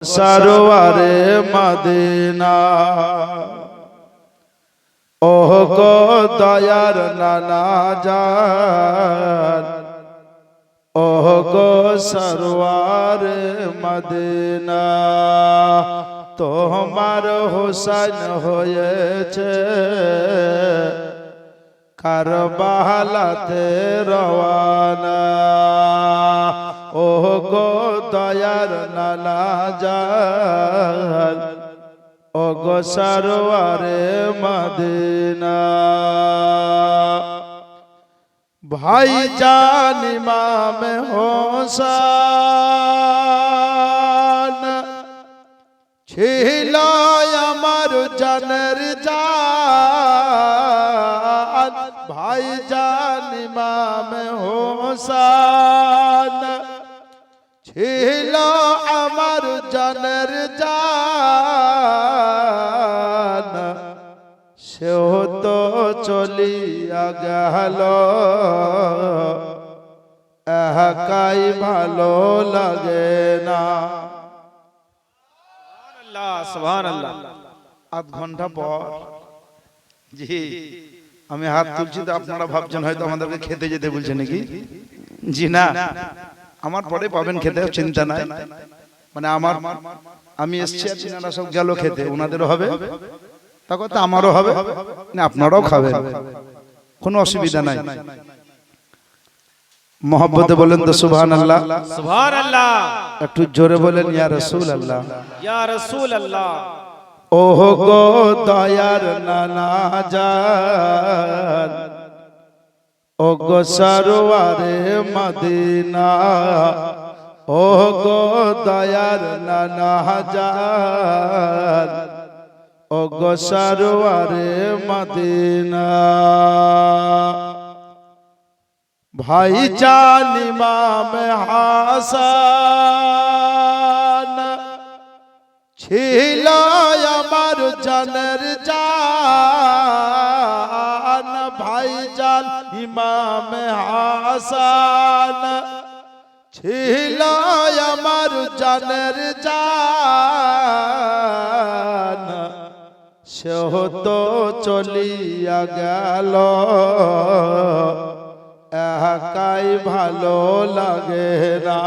সরওয়ারে Medina ওহ গো দয়ার নানা জান ওহ গো সরওয়ারে মদিনা তোমার হোসেন হয়েছে কারবালাতে রওয়ানা ওহ গো দয়ার নানা জান ও গো সরওয়ারে মদিনা ভাই জান ইমাম হোসেন ছিল আমার জানের জান ভাই জান ইমাম হোসেন ছিল আমার জানের জান সেও তো চলিয়া গেল একাই ভালো লাগে না। সুবহানাল্লাহ। আধ ঘন্টা পর জি আমি হাত তুলছি তো আপনারা ভাবছেন হয়তো আমাদেরকে খেতে যেতে বলছে নাকি। জি না, আমার পরে পাবেন খেতে, চিন্তা নাই। মানে আমি এসছি আর চিনারা সব গেল খেতে, ওনাদেরও হবে তা কথা আমারও হবে না, আপনারাও খাবেন, কোনো অসুবিধা নাই। মোহাব্বতে বলেন তো সুবহানাল্লাহ। সুবহানাল্লাহ। একটু জোরে বলেন ইয়া রাসূলুল্লাহ। ইয়া রাসূলুল্লাহ। ওহ গো দয়ার নানা জান ও গো সরওয়ারে মদিনা ও গো দয়ার নানা জান ও গো সরওয়ারে মদিনা ভাই জান ইমাম হাসান ছিল আমার জানের জান ভাই জান ইমাম হাসান ছিল আমার জানের জান সেও তো চলিয়া গেল একাই ভালো লাগে না।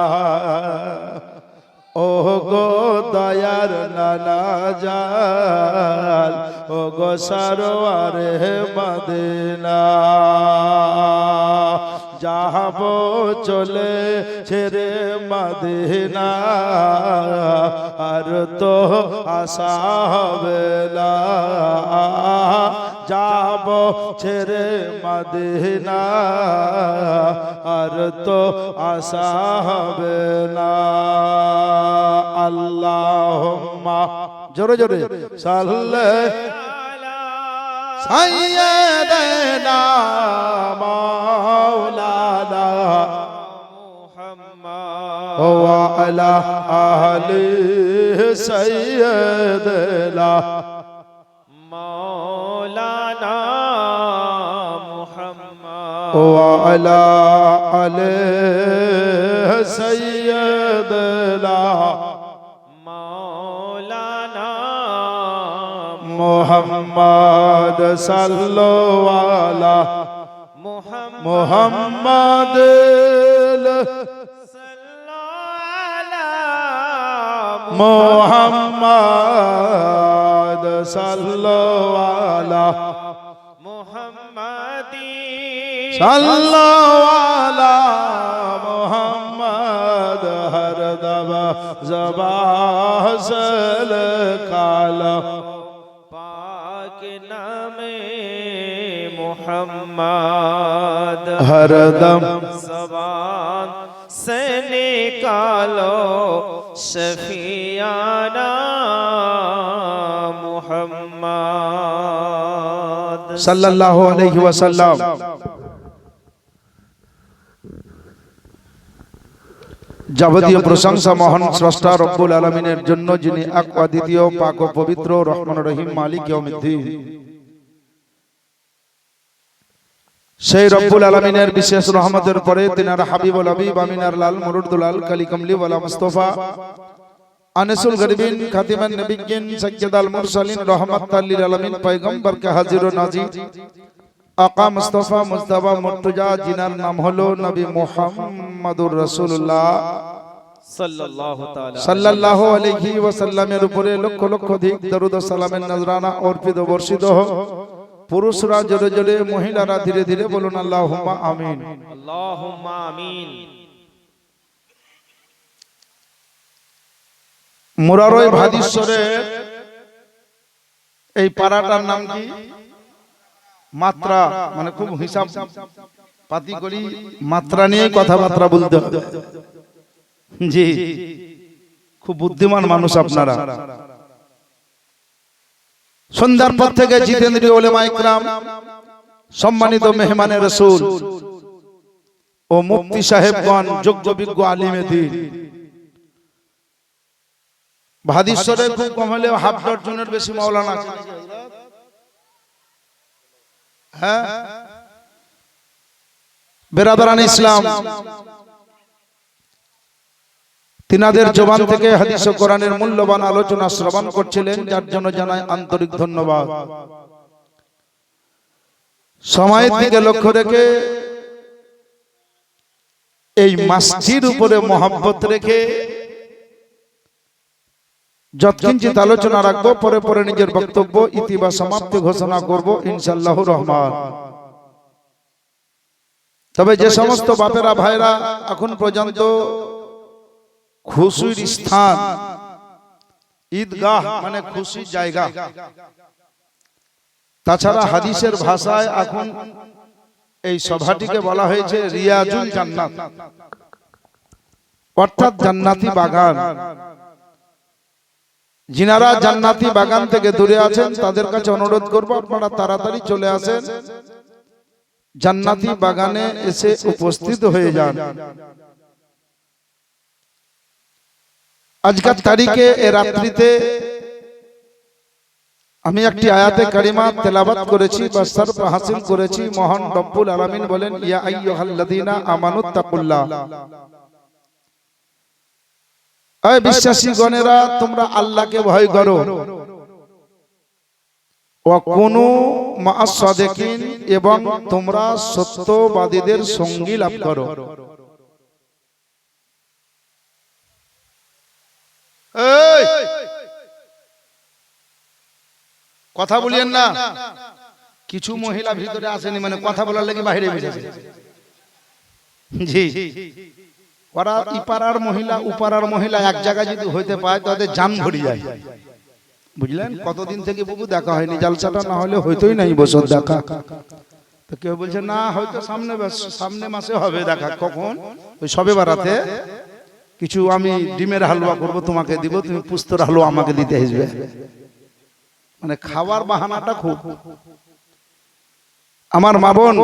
ও গো দয়ার নানা জান ও গো সরওয়ারে মদিনা যাব চলে ছেড়ে মদিনা আর তো আশা হবে না যাব ছেড়ে মদিনা আর তো আশা হবে না। আল্লাহুম্মা জোরে জোরে সাল্লি সাইয়্যিদানা মাওলানা মুহাম্মদ ওয়া আলা আহলি সাইয়্যিদানা মাওলানা মুহাম্মদ ওয়া আলা আলি সাইয়্যিদানা মুহাম্মদ সাল্লাল্লাহু আলা মুহাম্মদ মুহাম্মদ সাল্লাল্লাহু আলা মুহাম্মাদি সাল্লাল্লাহু আলা মুহাম্মদ হর দবা জবাহ সল কালা मुहम्मद हरदम ज़बान से निकालो शफियाना मुहम्मद सल्लल्लाहु अलैहि वसल्लम। যাবতীয় প্রশংসা মহান স্রষ্টা রব্বুল আলামিনের জন্য, যিনি এক অদ্বিতীয় পাক ও পবিত্র রহমান রহিম মালিক ইয়াউমিদ্দিন। সেই রব্বুল আলামিনের বিশেষ রহমতের পরে তিনার হাবিবুল হাবিব আমিনার লাল মুরুদুলাল কালী কমলি ওয়ালা মুস্তাফা আনিসুল গরিবিন খাতিমান নবিয়্যিন সাইয়্যিদাল মুরসালিন রাহমাতাল লিল আলামিন পয়গম্বর কে হাজির ও নাজির আকা মুস্তাফা মুজতবা মুর্তজা জিনার নাম হলো নবী মুহাম্মদুর রাসূলুল্লাহ সাল্লাল্লাহু আলাইহি ওয়াসাল্লামের উপরে লক্ষ লক্ষ অধিক দরুদ ও সালামের নজরানা অর্পিত বর্ষিত হোক। পুরুষরা জোরে জোরে, মহিলারা ধীরে ধীরে বলুন আল্লাহুম্মা আমিন। আল্লাহুম্মা আমিন। মুরারই ভাদিশ্বরের এই পাড়াটার নাম কি? মাত্রা, মানে খুব হিসাব পাতি করি, মাত্রা নিয়ে কথাবার্তা বলতে হবে। জি, খুব বুদ্ধিমান মানুষ আপনারা। সন্ধ্যার পর থেকে জিতেন্দ্রীয় উলেমা ইকরাম, সম্মানিত মেহমানে রাসূল ও মুফতি সাহেবগণ, যোগ্য বিজ্ঞ আলিমে দ্বীন, ভাদিশ্বরে খুব কম হলেও হাফ ডজনের বেশি মাওলানা আছে। হ্যাঁ, বেরাদারান ইসলাম, তিনাদের জবান থেকে হাদিস ও কোরআনের মূল্যবান আলোচনা শ্রবণ করছিলেন, যার জন্য জানাই আন্তরিক ধন্যবাদ। সময়ের দিকে লক্ষ্য রেখে, এই মাসজিদের উপরে মহব্বত রেখে যৎকিঞ্চিত আলোচনা রাখবো, পরে পরে নিজের বক্তব্য ইতি বা সমাপ্তি ঘোষণা করব ইনশাআল্লাহুর রহমান। তবে যে সমস্ত বাপেরা ভাইরা এখন পর্যন্ত খুশির স্থান, ঈদগাহ মানে খুশির জায়গা, তাছাড়া হাদিসের ভাষায় এখন এই সভাটিকে বলা হয়েছে রিয়াজুল জান্নাত, অর্থাৎ জান্নাতি বাগান। যিনারা জান্নাতি বাগান থেকে দূরে আছেন তাদের কাছে অনুরোধ করব, আপনারা তাড়াতাড়ি চলে আসেন, জান্নাতি বাগানে এসে উপস্থিত হয়ে যান। আজকের তারিখে এ রাত্রিতে আমি একটি আয়াতে কারিমা তেলাওয়াত করেছি বা সরফ হাসিল করেছি। মহান রব্বুল আলামিন বলেন, ইয়া আইয়ুহাল্লাযীনা আমানুত্তাকুল্লাহ, হে বিশ্বাসীগণেরা, তোমরা আল্লাহকে ভয় করো, ওয়া কুনু মা'আস সাদিকিন, এবং তোমরা সত্যবাদীদের সঙ্গী লাভ করো। এই কথা বলিয়েন না, কিছু মহিলা ভিতরে আসেনি, মানে কথা বলার লাগি বাইরে বেরিয়েছে। জি, ওরা ইপারার মহিলা উপারার মহিলা এক জায়গায় যদি হইতে পায় তাদের জান ভরে যায়, বুঝলেন? কতদিন থেকে বাবু দেখা হয়নি, জালসাটা না হলে হইতোই নাই বছর দেখা। তো কেউ বলছে না, হয়তো সামনে মাসে হবে দেখা। কখন? ওই সবে বারাতে কিছু আমি ডিমের হালুয়া করব, তোমাকে দিব, তুমি পুস্তর হালুয়া আমাকে দিতে আসবে। মানে খাওয়ার বাহানাটা খুব। আমার মা বোন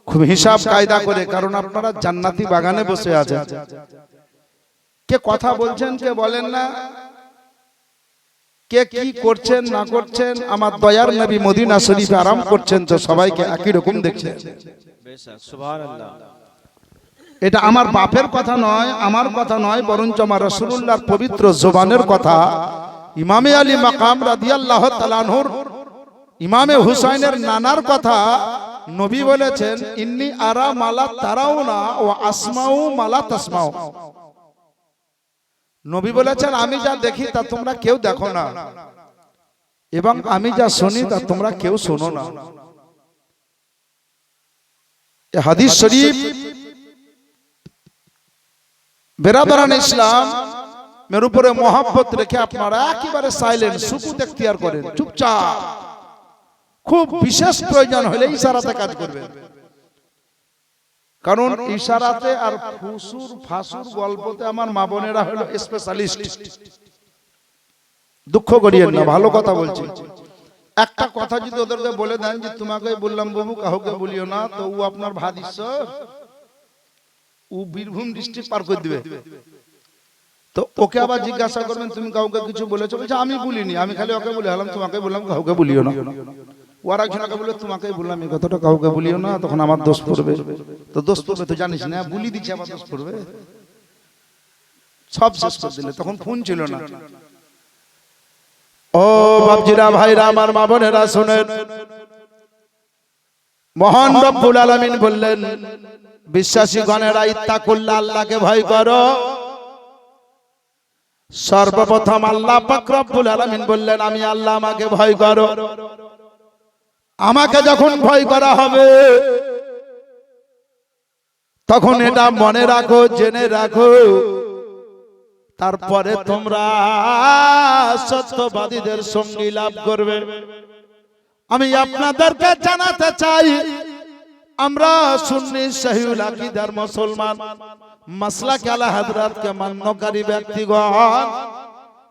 খুব হিসাব কায়দা করে, কারণ আপনারা জান্নাতি বাগানে বসে আছেন। কে কথা বলছেন, কে বলেন না, কে কি করছেন না করছেন, আমার দয়ার নবী মদিনা শরীফে আরাম করছেন, তো সবাইকে একই রকম দেখছেন। সুবহানাল্লাহ। এটা আমার বাপের কথা নয়, আমার কথা নয়, বরঞ্চ আমার রাসূলুল্লাহর পবিত্র জবানের কথা। ইমামে আলী মাকাম রাদিয়াল্লাহু তাআলা আনহুর ইমামে হুসাইনের নানার কথা নবী বলেছেন, ইন্নী আরা মালা তারাউনা ওয়া আসমাউ মালা তাসমাউ। নবী বলেছেন, আমি যা দেখি তা তোমরা কেউ দেখো না, এবং আমি যা শুনি তা তোমরা কেউ শোনো না। এই হাদিস শরীফ বেরাদারান ইসলাম মের উপরে মহব্বত রেখে আপনারা একেবারে সাইলেন্ট, সুকুত এখতিয়ার করেন, চুপচাপ। খুব বিশেষ প্রয়োজন হলে ইশারাতে কাজ করবেন, কারণ ইশারাতে আর ফুসুর ফাসুর গল্পতে আমার মা বোনেরা হলো স্পেশালিস্ট। দুঃখ করিয়েন না, ভালো কথা বলছি। একটা কথা যদি ওদেরকে বলে দেন যে তোমাকে বললাম বাবু, কাউকে বলিও না, তো ও আপনার ভাদিশ্বর, ও বীরভূম ডিস্ট্রিক্ট পার করে দিবে। তো ওকে আবার জিজ্ঞাসা করবেন তুমি কাউকে কিছু বলেছো, বলছে আমি বলিনি, আমি খালি ওকে বলে হলাম, তোমাকে বললাম, কাউকে বলিও না। ওর একজনকে বলে তোমাকে বললাম এই কথাটা, কাউকে বলিও না, তখন আমার দোষ পড়বে। তো দোষ পড়বে তো জানিস না, বলি দিচ্ছে আবার দোষ পড়বে। সব শেষ করে দিলে, তখন ফোন ছিল না। ও বাপজিরা ভাইরা আমার মা বোনেরা শুনেন, মহান রব্বুল আলামিন বললেন বিশ্বাসী গণেরা ইত্তাকুল্লাহ, আল্লাহকে ভয় করো। সর্বপ্রথম আল্লাহ পাক রব্বুল আলামিন বললেন আমি আল্লাহ, আমাকে ভয় করো। আমাকে যখন ভয় করা হবে তখন এটা মনে রাখো, জেনে রাখো, তারপরে তোমরা সত্যবাদীদের সঙ্গী লাভ করবে। আমি আপনাদেরকে জানাতে চাই, আমরা সুন্নি সহিহুল আকীদার মুসলমান, মাসলাক আলা হযরতকে মান্যকারী ব্যক্তিগণ,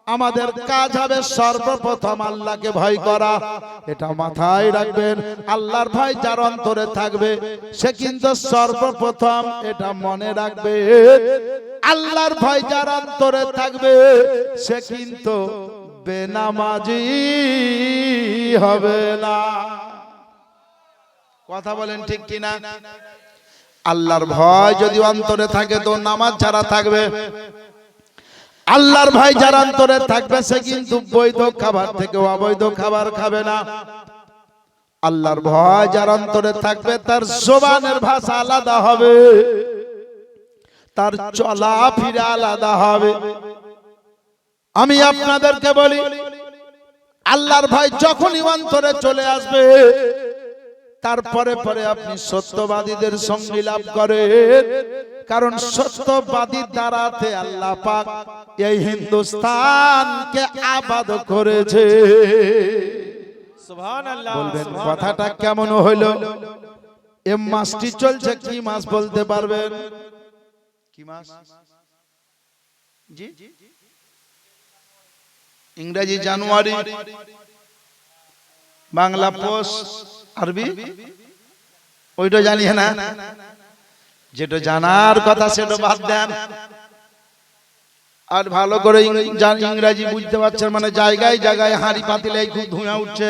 আমাদের কাজ হবে সর্বপ্রথম আল্লাহকে ভয় করা। এটা মাথায় রাখবেন। আল্লাহর ভয় যার অন্তরে থাকবে সে কিন্তু সর্বপ্রথম, এটা মনে রাখবে, আল্লাহর ভয় যার অন্তরে থাকবে সে কিন্তু বেনামাজি হবে না। কথা বলেন ঠিক কিনা? আল্লাহর ভয় যদি অন্তরে থাকে তো নামাজ ছাড়া থাকবে। আল্লাহর ভয় যার অন্তরে থাকবে সে কিন্তু বৈধ খাবার থেকে অবৈধ খাবার খাবে না। আল্লাহর ভয় যার অন্তরে থাকবে তার জবানের ভাষা আলাদা হবে, তার চলাফেরা আলাদা হবে। আমি আপনাদেরকে বলি, আল্লাহর ভয় যখনই অন্তরে চলে আসবে তারপরে পরে আপনি সত্যবাদীদের সঙ্গী লাভ করেন। কারণ সত্যবাদীর দ্বারাতে আল্লাহ পাক এই হিন্দুস্তানকে আবাদ করেছে। সুবহানাল্লাহ। বলবেন কথাটা কেমন হইলো? এ মাসটি চলছে কি মাস বলতে পারবেন? কি মাস? জি, ইংরেজি জানুয়ারি, বাংলা পৌষ, আরবি ওইটা জানিয়ে না। যেটা জানার কথা সেটা বাদ দেন। আর ভালো করে ইংরেজি বুঝতে পারছেন মানে জায়গায় জায়গায় হাঁড়ি পাতিলে খুব ধোঁয়া উঠছে।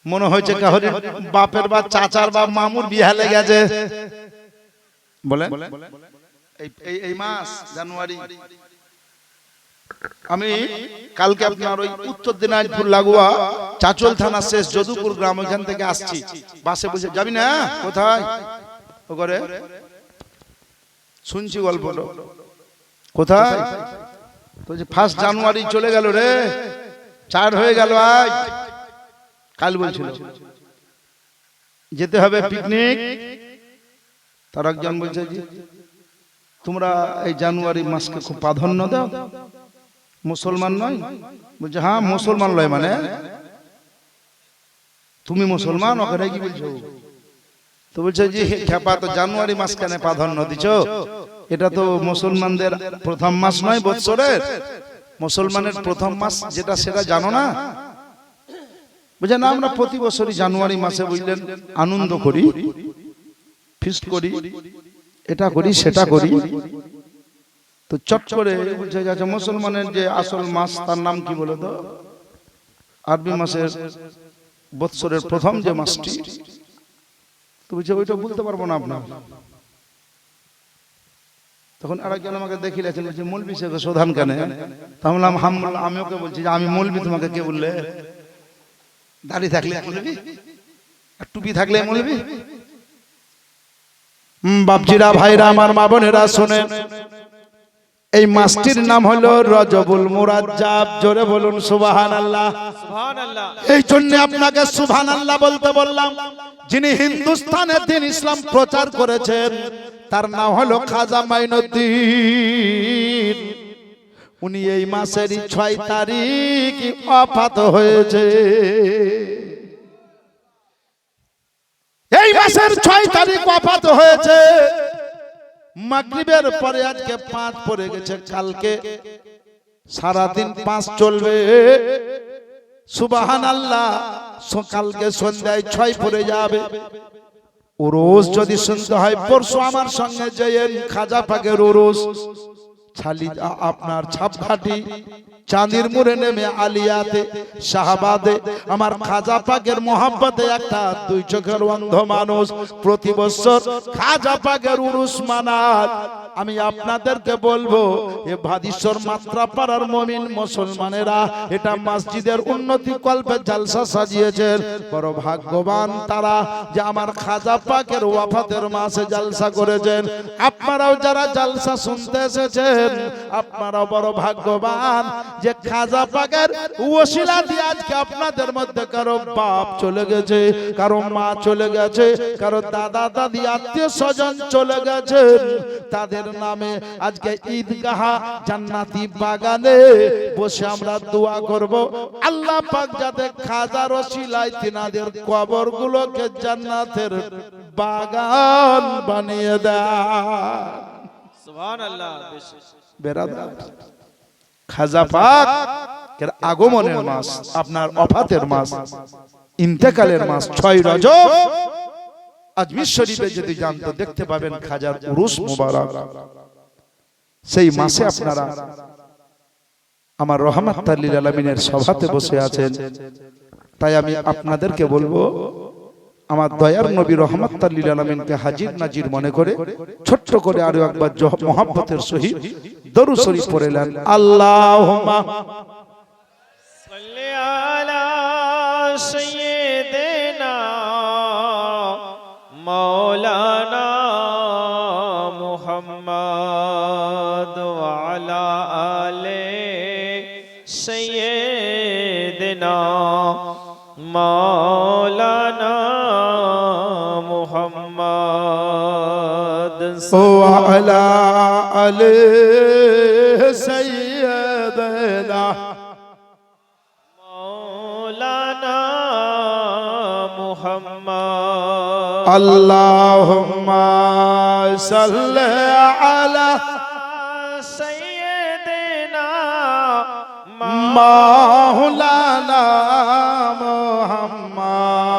মনে হয়েছে কাহরি বাপের বা চাচার বা মামুর বিয়ে লেগেছে। বলেন এই মাস জানুয়ারি। আমি কালকে আপনার ওই উত্তর দিনাজপুর লাগোয়া চাচল থানা শেষ যদুপুর গ্রাম, ওইখান থেকে আসছি। বাসে বসে যাবি না কোথায়? ও করে শুনছি গল্প। কোথায়? তো যে 1 জানুয়ারি চলে গেল রে, 4 হয়ে গেল। আজ কাল বলছিল যেতে হবে পিকনিক। তার একজন বলছে যে তোমরা এই জানুয়ারি মাসকে খুব প্রাধান্য দাও, মুসলমান নয়? বলছে হ্যাঁ মুসলমান নয়। মানে তুমি মুসলমান? ওখানে কি বলছো? তো বলছে জি খেপা, তো জানুয়ারি মাস কেন প্রাধান্য দিছ? এটা তো মুসলমানদের প্রথম মাস নয় বৎসরের। মুসলমানের প্রথম মাস যেটা সেটা জানো না? বুঝে না, আমরা প্রতি বছরই জানুয়ারি মাসে বুঝলেন আনন্দ করি, ফিস্ট করি, এটা করি সেটা করি। তো চট করে বলছে আচ্ছা মুসলমানের যে আসল মাস তার নাম কি বলে তো? আরবি মাসের বৎসরের প্রথম যে মাসটি। তো বলছে ওইটা বলতে পারবো না আপনার। তখন আরেকজন আমাকে দেখিলেছেন, বলছে মৌলবি সে শোধান কেন? তা বললাম আমি ওকে বলছি যে আমি মৌলবি, তোমাকে কে বললে? দাড়ি থাকলে মৌলবি, আর টুপি থাকলে মৌলবি? বাপজিরা ভাইরা আমার মা বোনেরা শোনেন, এই মাসটির নাম হলো রজবুল মুরাজ্জাব। জোরে বলুন সুবহানাল্লাহ। সুবহানাল্লাহ। এই জন্য আপনাকে সুবহানাল্লাহ বলতে বললাম। যিনি হিন্দুস্তানের দিন ইসলাম প্রচার করেছেন তার নাম হলো খাজা মাইনুদ্দিন। উনি এই মাসেরই 6 তারিখ ওফাত হয়েছে। এই মাসের 6 তারিখ ওফাত হয়েছে। মাগরিবের পরে আজকে 5 পড়ে গেছে, কালকে সারাদিন 5 চলবে। সুবহানাল্লাহ। সকালকে সন্ধ্যায় 6 পড়ে যাবে। উরুস যদি শুনতে হয় পরশু আমার সঙ্গে যেয়েন খাজা পাকের উরুস। ছালি আপনার ছাপঘাটি চাঁদির মুড়ে নেমে আলিয়াতে শাহবাদে আমার খাজা পাকের মোহাব্বতে একটা 2 চোখের অন্ধ মানুষ প্রতি বছর খাজা পাকের উরুস মানায়। আমি আপনাদেরকে বলবো এ ভাদিশ্বর মাত্রাপাড়ার মুমিন মুসলমানেরা এটা মসজিদের উন্নতি কল্পে জালসা সাজিয়েছেন। বড় ভাগ্যবান তারা যে আমার খাজা পাকের ওয়াফাতের মাসে জালসা করেছেন। আপনারাও যারা জালসা শুনতে এসেছেন আপনারাও বড় ভাগ্যবান যে খাজা পাকের ওসিলা দিয়ে আজকে আপনাদের মধ্যে কারো বাপ চলে গেছে, কারো মা চলে গেছে, কারো দাদা দাদি আত্মীয় স্বজন চলে গেছেন, তাদের নামে আজকে ঈদগাহ জান্নাতি বাগানে বসে আমরা দোয়া করব আল্লাহ পাক যাতে খাজার ওসিলায় তিনাদের কবরগুলোকে জান্নাতের বাগান বানিয়ে দেয়। সুবহানাল্লাহ। বেরাদার খাজা পাক এর আগমনের মাস, আপনার ওফাতের মাস, ইন্তেকালের মাস 6 রজব। আজমির শরীফে যদি যান তো দেখতে পাবেন খাজার উরুস মুবারক। সেই মাসে আপনারা আমার রহমাতুল লিল আলামিনের সভাতে বসে আছেন। তাই আমি আপনাদেরকে বলবো আমার দয়ার নবী রহমাতুল লিল আলামিনকে হাজির নাজির মনে করে ছোট্ট করে আরো একবার মহব্বতের সহিত দরুদ শরীফ পড়লেন। আল্লাহুম্মা সাল্লি আলা সাইয়্যিদিনা মাওলানা মুহাম্মদ ওয়া আলা আলি সাইয়্যিদিনা মাওলানা মুহাম্মদ ওয়া আলা আলি সাইয়্যিদিনা মাওলানা মুহাম্মদ। আল্লাহুম্মা সাল্লি আলা সাইয়্যিদিনা মাওলানা মুহাম্মদ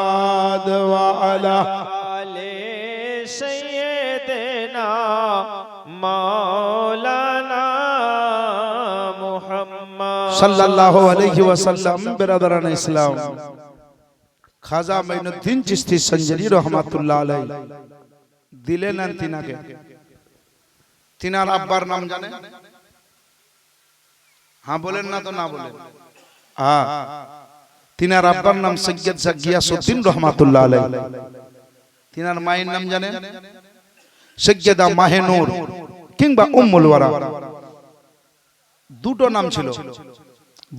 ওয়া আলা আলি সাইয়্যিদিনা মাওলানা মুহাম্মদ সাল্লাল্লাহু আলাইহি ওয়াসাল্লাম। বেরাদারান ইসলাম, খাজা মাইনুদ্দিন চিশতি সঞ্জলি রহমাতুল্লাহ আলাইহি দিলেন তিনাকে। তিনার আব্বার নাম জানেন? হ্যাঁ বলেন না তো না বলেন। হ্যাঁ, তিনার আব্বার নাম সৈয়দ গিয়াসউদ্দিন রহমাতুল্লাহ আলাইহি। তিনার মায়ের নাম জানেন? সৈয়দা মাহে নূর কিংবা উম্মুল ওয়ারা। দুটো নাম ছিল,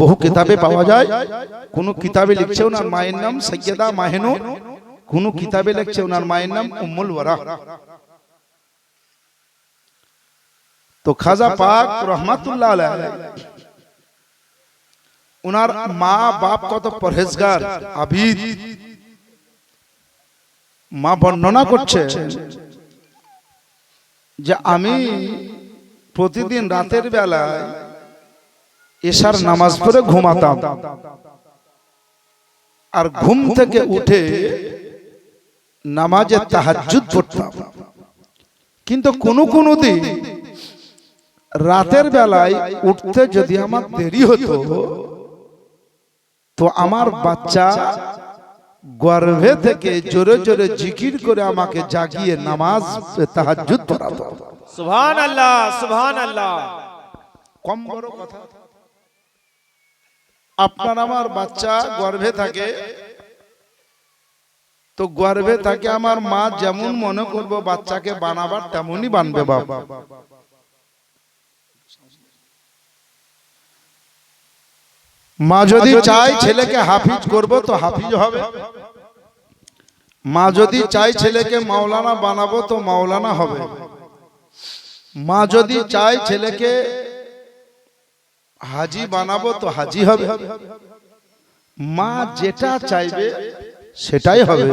বহু কিতাবে পাওয়া যায়। কোন কিতাবে লিখছে ওনার মায়ের নাম সৈয়দা মাহে নূর, কোন কিতাবে লিখছে ওনার মায়ের নাম উম্মুল ওয়ারা। তো খাজা পাক রহমাতুল্লাহ আলাইহি ওনার মা বাপ কত পরহেজগার আবিদ। মা বর্ণনা করছে যে আমি প্রতিদিন রাতের বেলায় এশার নামাজ পড়ে ঘুমাতাম, আর ঘুম থেকে উঠে নামাজে তাহাজ্জুদ পড়তাম। কিন্তু কোন দিন রাতের বেলায় উঠতে যদি আমার দেরি হতো তো আমার বাচ্চা গর্ভে থেকে জোরে জোরে জিকির করে আমাকে জাগিয়ে নামাজ তাহাজ্জুদ পড়াতো। সুবহানাল্লাহ সুবহানাল্লাহ। কম বড় কথা? আপনার আমার বাচ্চা গর্ভে থাকে তো গর্ভে থাকে আমার মা যেমন মনে করবো বাচ্চাকে বানাবার তেমনই বানবে বাবা। মা যদি চায় ছেলেকে হাফিজ করব তো হাফিজ হবে, মা যদি চায় ছেলেকে মাওলানা বানাবো তো মাওলানা হবে, মা যদি চায় ছেলেকে হাজি বানাবো তো হাজি হবে। মা যেটা চাইবে সেটাই হবে,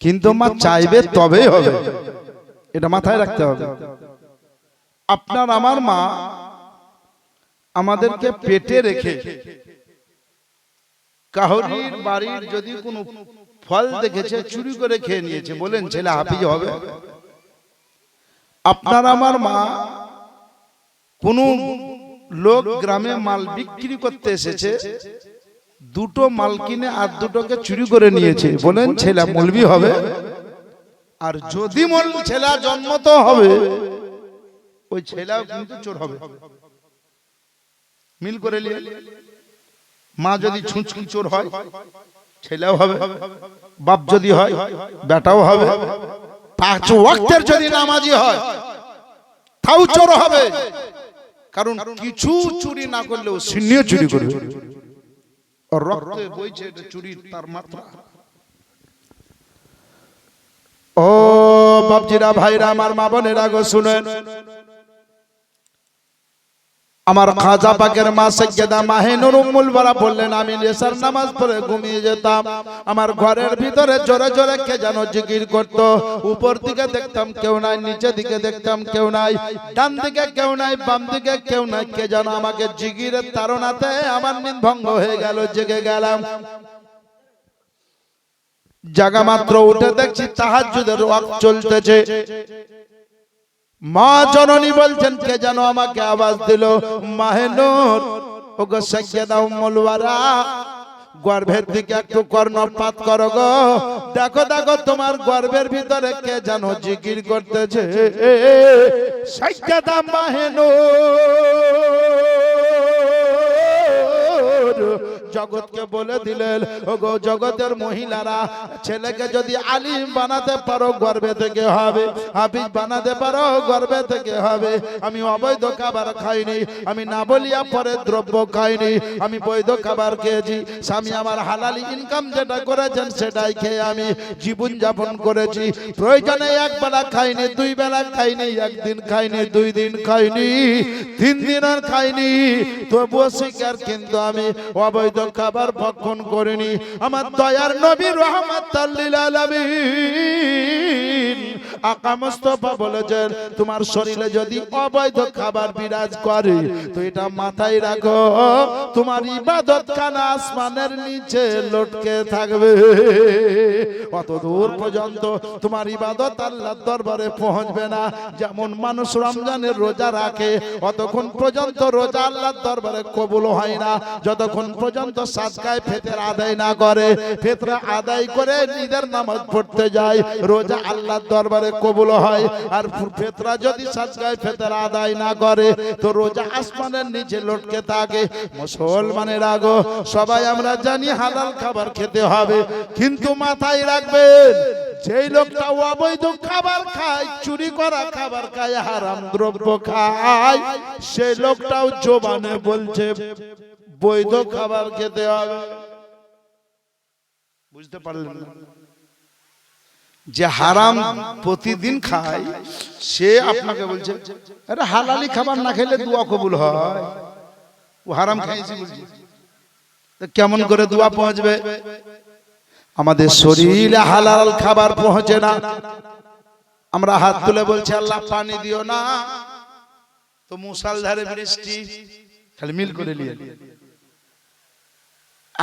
কিন্তু মা চাইবে তবেই হবে, এটা মাথায় রাখতে হবে। আপনার আমার মা আমাদেরকে পেটে রেখে কাহরির বাড়ির যদি কোনো ফল দেখেছে চুরি করে খেয়ে নিয়েছে, বলেন ছেলে হাফিজ হবে? আপনার আমার মা কোনো লোক গ্রামে মাল বিক্রি করতে এসেছে, দুটো মাল কিনে আর দুটোকে চুরি করে নিয়েছে, বলেন ছেলে মৌলবি হবে? আর যদি ছেলে জন্ম তো হবে ওই ছেলেও কিন্তু চোর হবে। মিল করে নিয়ে মা যদি ছুঁচকি চোর হয় ছেলেও হবে, বাপ যদি হয় বেটাও হবে, 5 ওয়াক্তের যদি নামাজি হয় তাও চোর হবে। কারণ কিছু চুরি না করলেও সিনিয়র চুরি করবে, আর রক্তে বইছে এটা চুরি তার মাত্রা। ও বাপজিরা ভাইরা আমার মা বোনেরা গো শুনেন, আমার খাজা পাকের মা সৈয়দা মাহিনুর উম্মুল বারা বললেন আমি এশার নামাজ পড়ে ঘুমিয়ে যেতাম, আমার ঘরের ভিতরে জোরে জোরে কে যেন জিকির করত। উপর দিকে দেখতাম কেউ নাই, নিচে দিকে দেখতাম কেউ নাই, ডান দিকে কেউ নাই, বাম দিকে কেউ নাই, কে যেন আমাকে জিকিরের তাড়নাতে আমার নিদ ভঙ্গ হয়ে গেল, জেগে গেলাম। জাগা মাত্র উঠে দেখছি তাহাজ্জুদের ওয়াক্ত চলতেছে। মা জননী বলছেন কে যেন আমাকে আওয়াজ দিল, মাহিনুর ওগো সৈয়দা উম্মুল ওয়ারা, গর্ভের দিকে একটু কর্ণপাত করো গো, দেখো দেখো তোমার গর্ভের ভিতরে কে যেন জিকির করতেছে। সৈয়দা মাহিনুর জগৎকে বলে দিলেন, ওগো জগতের মহিলারা, ছেলেকে যদি আলিম বানাতে পারো গর্ভে থেকে হবে, হাফিজ বানাতে পারো গর্ভে থেকে হবে। আমি অবৈধ খাবার খাইনি, আমি না বলিয়া পরে দ্রব্য খাইনি, আমি বৈধ খাবার খেয়েছি। স্বামী আমার হালালি ইনকাম যেটা করেছেন সেটাই খেয়ে আমি জীবন যাপন করেছি। প্রয়োজনে এক বেলা খাইনি, 2 বেলা খাইনি, 1 দিন খাইনি, 2 দিন খাইনি, 3 দিন আর খাইনি, তবুও স্বীকার কিন্তু আমি অবৈধ খাবার ভক্ষণ করিনি। আমার দয়ার নবী রাহমাতাল লিল আলামিন আকা মুস্তাফা বলেছেন, তোমার শরীরে যদি অবৈধ খাবার বিরাজ করে তো এটা মাথায় রাখো, তোমার ইবাদত খানা আসমানের নিচে লটকে থাকবে। অত দূর পর্যন্ত তোমার ইবাদত আল্লাহর দরবারে পৌঁছবে না। যেমন মানুষ রমজানের রোজা রাখে, অতক্ষণ পর্যন্ত রোজা আল্লাহর দরবারে কবুল হয় না যতক্ষণ পর্যন্ত সাদকায়ে ফিতর আদায় না করে। ফিতর আদায় করে ঈদের নামাজ পড়তে যায়, রোজা আল্লাহর দরবারে কবুল হয়। আর ফিতর যদি সাদকায়ে ফিতর আদায় না করে তো রোজা আসমানের নিচে লটকে থাকে। মুসলমানের আগো সবাই আমরা জানি হালাল খাবার খেতে হবে, কিন্তু মাথায় রাখবেন যেই লোকটা অবৈধ খাবার খায়, চুরি করা খাবার খায়, হারাম দ্রব্য খায়, সেই লোকটাও জবানে বলছে বৈধ খাবার খেতে হবে। বুঝতে পারলেন না? যে হারাম প্রতিদিন খায় সে আপনাকে বলছে আরে হালালি খাবার না খেলে দোয়া কবুল হয়, ও হারাম খাইছে বলছে। কেমন করে দোয়া পৌঁছবে? আমাদের শরীরে হালাল খাবার পৌঁছে না, আমরা হাত তুলে বলছি আল্লাহ পানি দিও না, তো মুষলধারে বৃষ্টি, খালি মিল করে নিয়ে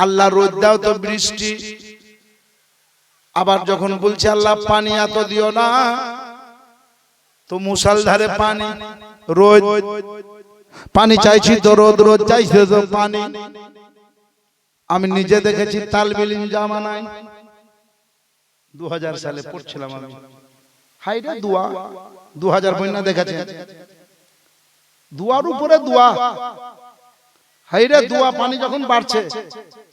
আল্লাহ রোদ দাও তো বৃষ্টি। আবার যখন বলছে আল্লাহ পানি এত দিও না, তো মুষলধারে পানি, রোদ, পানি চাইছি তো রোদ, রোদ চাইছে তো পানি। আমি নিজে দেখেছি তালবিল জামানায় 2000 সালে পড়ছিলাম আমি, হাইরে দোয়া 2000 বন্যা দেখেছে, দোয়ার উপরে দোয়া, হাইরে দোয়া। পানি যখন বাড়ছে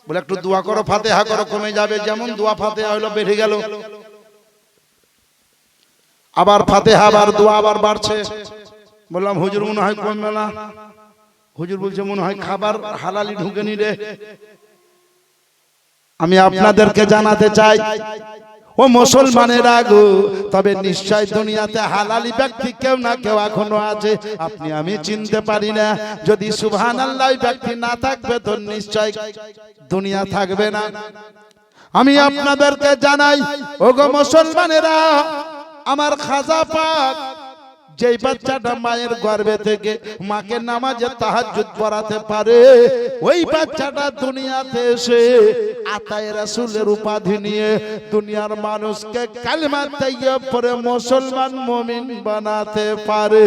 বলে একটু দোয়া করো, ফাতিহা করো, কমে যাবে। যেমন দোয়া ফাতিহা হলো বেড়ে গেল, আবার ফাতিহা আবার দোয়া আবার বাড়ছে। বললাম হুজুর মনে হয় কমবে না। হুজুর বলছে মনে হয় খাবার হালালি ঢুকেনি রে। আমি আপনাদেরকে জানাতে চাই ও মুসলমানের আগো, তবে নিশ্চয় দুনিয়াতে হালালি ব্যক্তি কেউ না কেউ এখনো আছে, আপনি আমি চিনতে পারি না। যদি সুবহানাল্লাহ ব্যক্তি না থাকবে তো নিশ্চয় দুনিয়া থাকবে না। আমি আপনাদেরকে জানাই ওগো মুসলমানেরা, আমার খাজা পাক যেই বাচ্চাটা মায়ের গর্ভে থেকে মাকে নামাজে তাহাজ্জুদ পড়াতে পারে, ওই বাচ্চাটা দুনিয়াতে এসে আতায়ে রাসূলের উপাধি নিয়ে দুনিয়ার মানুষকে কালিমা তাইয়্যিব পড়ে মুসলমান মুমিন বানাতে পারে।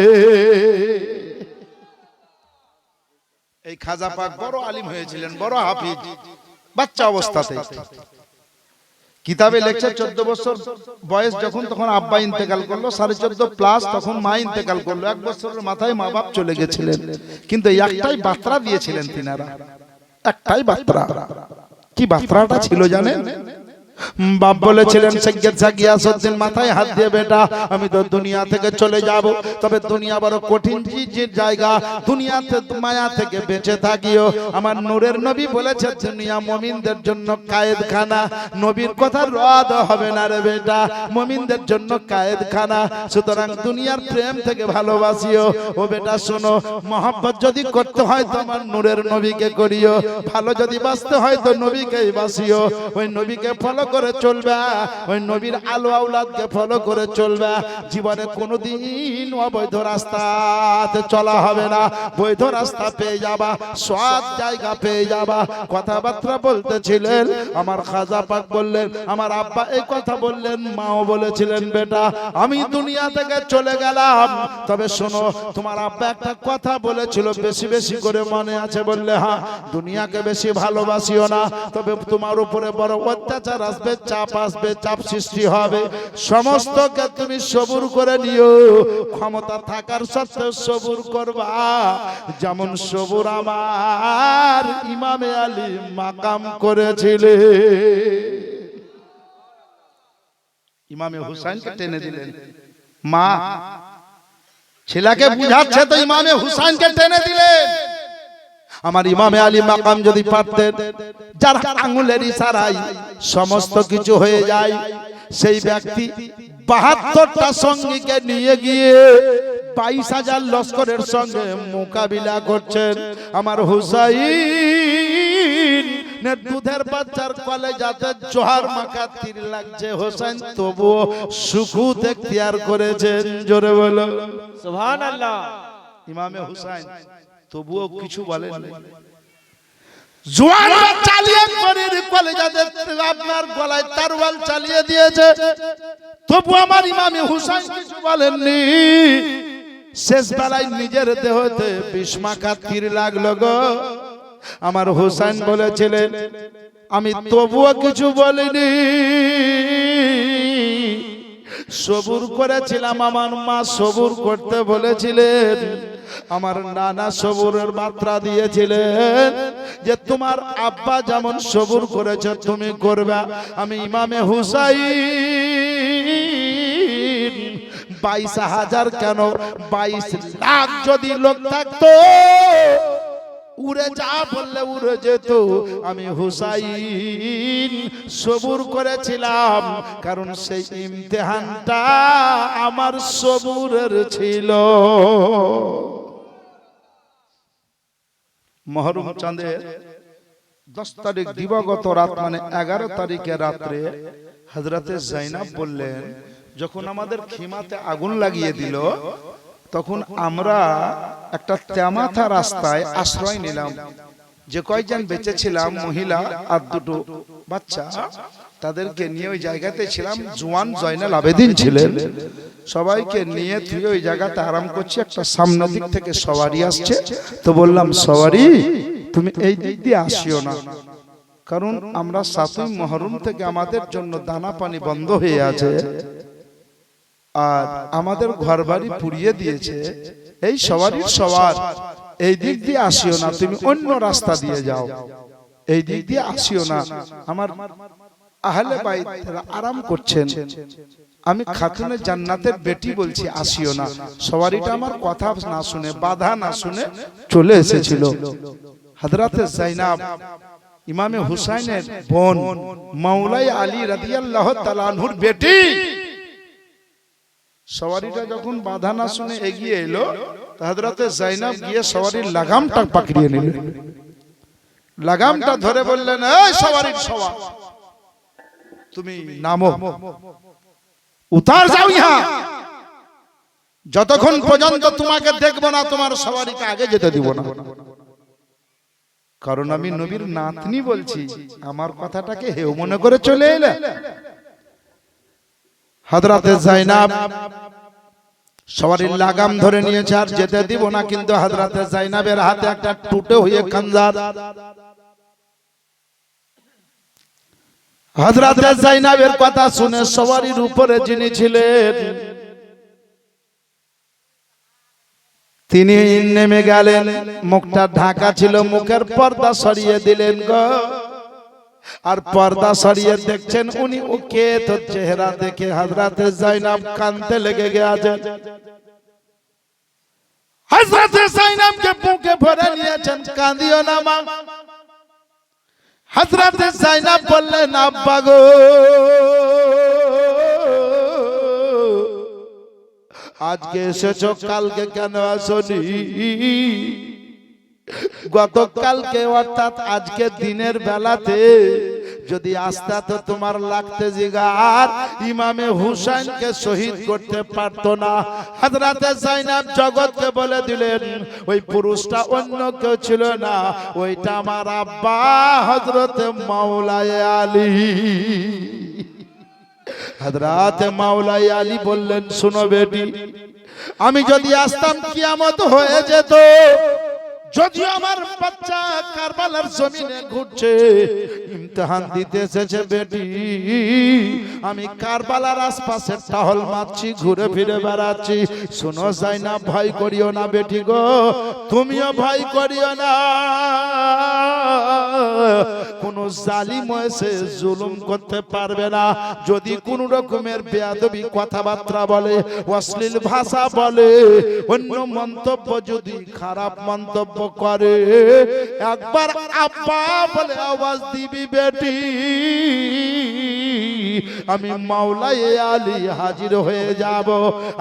এই খাজা পাক বড় আলিম হয়েছিলেন, বড় হাফিজ বাচ্চা অবস্থাতে, কিতাবে লেখছে 14 বছর বয়স যখন তখন আব্বা ইন্তেকাল করলো, 14.5 প্লাস তখন মা ইন্তেকাল করলো। 1 বছরের মাথায় মা বাপ চলে গেছিলেন, কিন্তু একটাই বার্তা দিয়েছিলেন তিনারা, একটাই বার্তা। কি বার্তাটা ছিল জানেন? বাপ বলেছিলেন সৈয়দ গিয়াসউদ্দিন মাথায় হাত দিয়ে, বেটা আমি তো দুনিয়া থেকে চলে যাব, তবে দুনিয়া বড় কঠিন জায়গা, দুনিয়াতে মায়া থেকে বেঁচে থাকিও। আমার নূরের নবী বলেছে দুনিয়া মুমিনদের জন্য কায়েদখানা, নবীর কথা রদ হবে না রে বেটা, মুমিনদের জন্য কায়েদখানা। সুতরাং দুনিয়ার প্রেম থেকে ভালোবাসিও। ও বেটা শোনো, মহব্বত যদি করতে হয় তো আমার নূরের নবীকে করিও, ভালো যদি বাঁচতে হয় তো নবীকেই বাসিও। ওই নবীকে ফলো করে চলবে, ওই নবীর আলো আওলাদকে ফলো করে চলবে। জীবনে কোনোদিন অবৈধ রাস্তাতে চলা হবে না, বৈধ রাস্তা পেয়ে যাবা, সৎ জায়গা পেয়ে যাবা। কথাবার্তা বলতেছিলেন, আমার খাজা পাক বললেন, আমার আব্বা এই কথা বললেন, মাও বলেছিলেন, বেটা আমি দুনিয়া থেকে চলে গেলাম, তবে শোনো তোমার আব্বা একটা কথা বলেছিল, বেশি বেশি করে মনে আছে? বললে হ্যাঁ, দুনিয়াকে বেশি ভালোবাসিও না, তবে তোমার উপরে বড় অত্যাচার আসবে, চাপ আসবে, চাপ সৃষ্টি হবে, সমস্তকে তুমি সবুর করে নিও। ক্ষমতা থাকার সত্ত্বেও সবুর করবা, যেমন সবুর আমার ইমামে আলী মাকাম করেছিলে। ইমামে হুসাইনকে টেনে দিলেন, মা ছেলেকে বুঝাচ্ছে তো ইমামে হুসাইনকে টেনে দিলেন। আমার ইমামে আলী মাকাম যদি পারতেন, যার আঙ্গুলের ইশারায় সমস্ত কিছু হয়ে যায়, সেই ব্যক্তি 72টা সঙ্গীকে নিয়ে গিয়ে 22,000 লস্করের সঙ্গে মোকাবিলা করছেন। আমার হুসাইন দুধের বাচ্চার কলেজাতে জোহার মাখা তীর লাগছে, হোসেন তবুও সুকুত এখতিয়ার করেছেন। জোরে বলো সুবহানাল্লাহ। ইমামে হুসাইন তবুও কিছু বলেন, জোয়ার চালিয়ে শরীর কলেজাতে আপনার গলায় তারওয়াল চালিয়ে দিয়েছে, তবু আমার ইমামে হুসাইন কিছু বলেননি। শেষ বেলায় নিজের দেহতে বিষ মাখা তীর লাগলো গো। আমার হুসাইন বলেছিলেন, আমি তবুও কিছু বলিনি, সবুর করেছিলাম। আমার মা সবুর করতে বলেছিলেন, আমার নানা সবুরের মাত্রা দিয়েছিলেন যে তোমার আব্বা যেমন সবুর করেছে তুমি করবে। আমি ইমামে হুসাইন 22,000 কেন 22 লাখ যদি লোক থাকতো, উড়ে যা বললে উড়ে যেত। আমি হুসাইন সবুর করেছিলাম, কারণ সেই ইমতিহানটা আমার সবুরের ছিল। মহরম চাঁদের 10 তারিখ দিবাগত রাত, মানে 11 তারিখে রাত্রে হযরতে যায়েনব বললেন, যখন আমাদের খিমাতে আগুন লাগিয়ে দিল, তখন আমরা একটা তেমাথা রাস্তায় আশ্রয় নিলাম। যে কয়জন বেঁচে ছিলাম, মহিলা আর 2টো বাচ্চা, তাদেরকে নিয়ে ওই জায়গাতে ছিলাম। জওয়ান জয়নাল আবেদিন ছিলেন, সবাইকে নিয়ে তুই ওই জায়গাতে আরাম করছি। একটা সামনের দিক থেকে সওয়ারি আসছে, তো বললাম সওয়ারি তুমি এই দিক দিয়ে আসিও না, কারণ আমরা 7ই মুহররম থেকে আমাদের জন্য দানা পানি বন্ধ হয়ে আছে, আর আমাদের ঘরবাড়ি পুড়িয়ে দিয়েছে। এই সওয়ারির সওয়ার এই দিক দিয়ে আসিও না, তুমি অন্য রাস্তা দিয়ে যাও, এই দিক দিয়ে আসিও না। আমার আহলে বাইত আরাম করছেন, আমি খাতুনে জান্নাতের বেটি বলছি আসিও না। সওয়ারিটা আমার কথা না শুনে, বাধা না শুনে চলে এসেছিল। হযরতে যায়েনব ইমামে হুসাইনের বোন, মাওলাই আলী রাদিয়াল্লাহু তাআলা আনহুর বেটি। সওয়ারিটা যখন বাধা না শুনে এগিয়ে এলো, হযরতে যায়েনব গিয়ে সওয়ারির লাগামটা পাকড়িয়ে নিলেন। লাগামটা ধরে বললেন, এই সওয়ারির সওয়ার, তুমি নামো, উতার যাও ইহা, যতক্ষণ পর্যন্ত তোমাকে দেখব না তোমার সওয়ারিকে আগে যেতে দিব না। কারণ আমি নবীর নাতনি বলছি, আমার কথাটাকে হেও মনে করে চলে এলে। হযরতে যায়েনব সওয়ারির লাগাম ধরে নিয়েছে, আর যেতে দিব না। কিন্তু হযরতে যায়েনবের হাতে একটা টুটে হয়ে খঞ্জার। হযরত জাইনাবের কথা শুনে সওয়ারির উপরে যিনি ছিলেন তিনি নেমে গেলেন। মুখটা ঢাকা ছিল, মুখের পর্দা সরিয়ে দিলেন গো। আর পর্দা সরিয়ে দেখছেন উনি ওকে, তো চেহারা দেখে হযরত জাইনাব কাঁদতে লেগে গেছেন। হযরত জাইনাবকে বুকে ভরে নিয়েছেন, কাঁদিও না মা। হযরত জাইনাব বললেন, আব্বা গো, আজকে এসেছো, কালকে কেন আসোনি? গতকালকে অর্থাৎ আজকে দিনের বেলাতে যদি আসতা তো তোমার লাগতে জিগার ইমামে হুসাইনকে শহীদ করতে পারতো না। হযরত জাইনাব জগৎকে বলে দিলেন ওই পুরুষটা অন্য কেউ ছিল না, ওইটা আমার আব্বা হযরত মাওলায়ে আলী। হযরত মাওলায়ে আলী বললেন, শোনো বেটি, আমি যদি আসতাম কিয়ামত হয়ে যেত। যদি আমার বাচ্চা কারবালার জমিনে ঘুরছে, ইমতিহান দিতে এসেছে বেটি, আমি কারবালার আশপাশে টহল মারছি, ঘুরে ফিরে বেড়াচ্ছি। শোনো জাইনাব, ভয় করিও না বেটি গো, তুমিও ভয় করিও না। কোন জালিম এসে জুলুম করতে পারবে না। যদি কোন রকমের বেয়াদবি কথাবার্তা বলে, অশ্লীল ভাষা বলে, অন্য মন্তব্য যদি খারাপ মন্তব্য করে, একবার আব্বা বলে আওয়াজ দিবি বেটি, আমি মাওলায়ে আলী হাজির হয়ে যাব।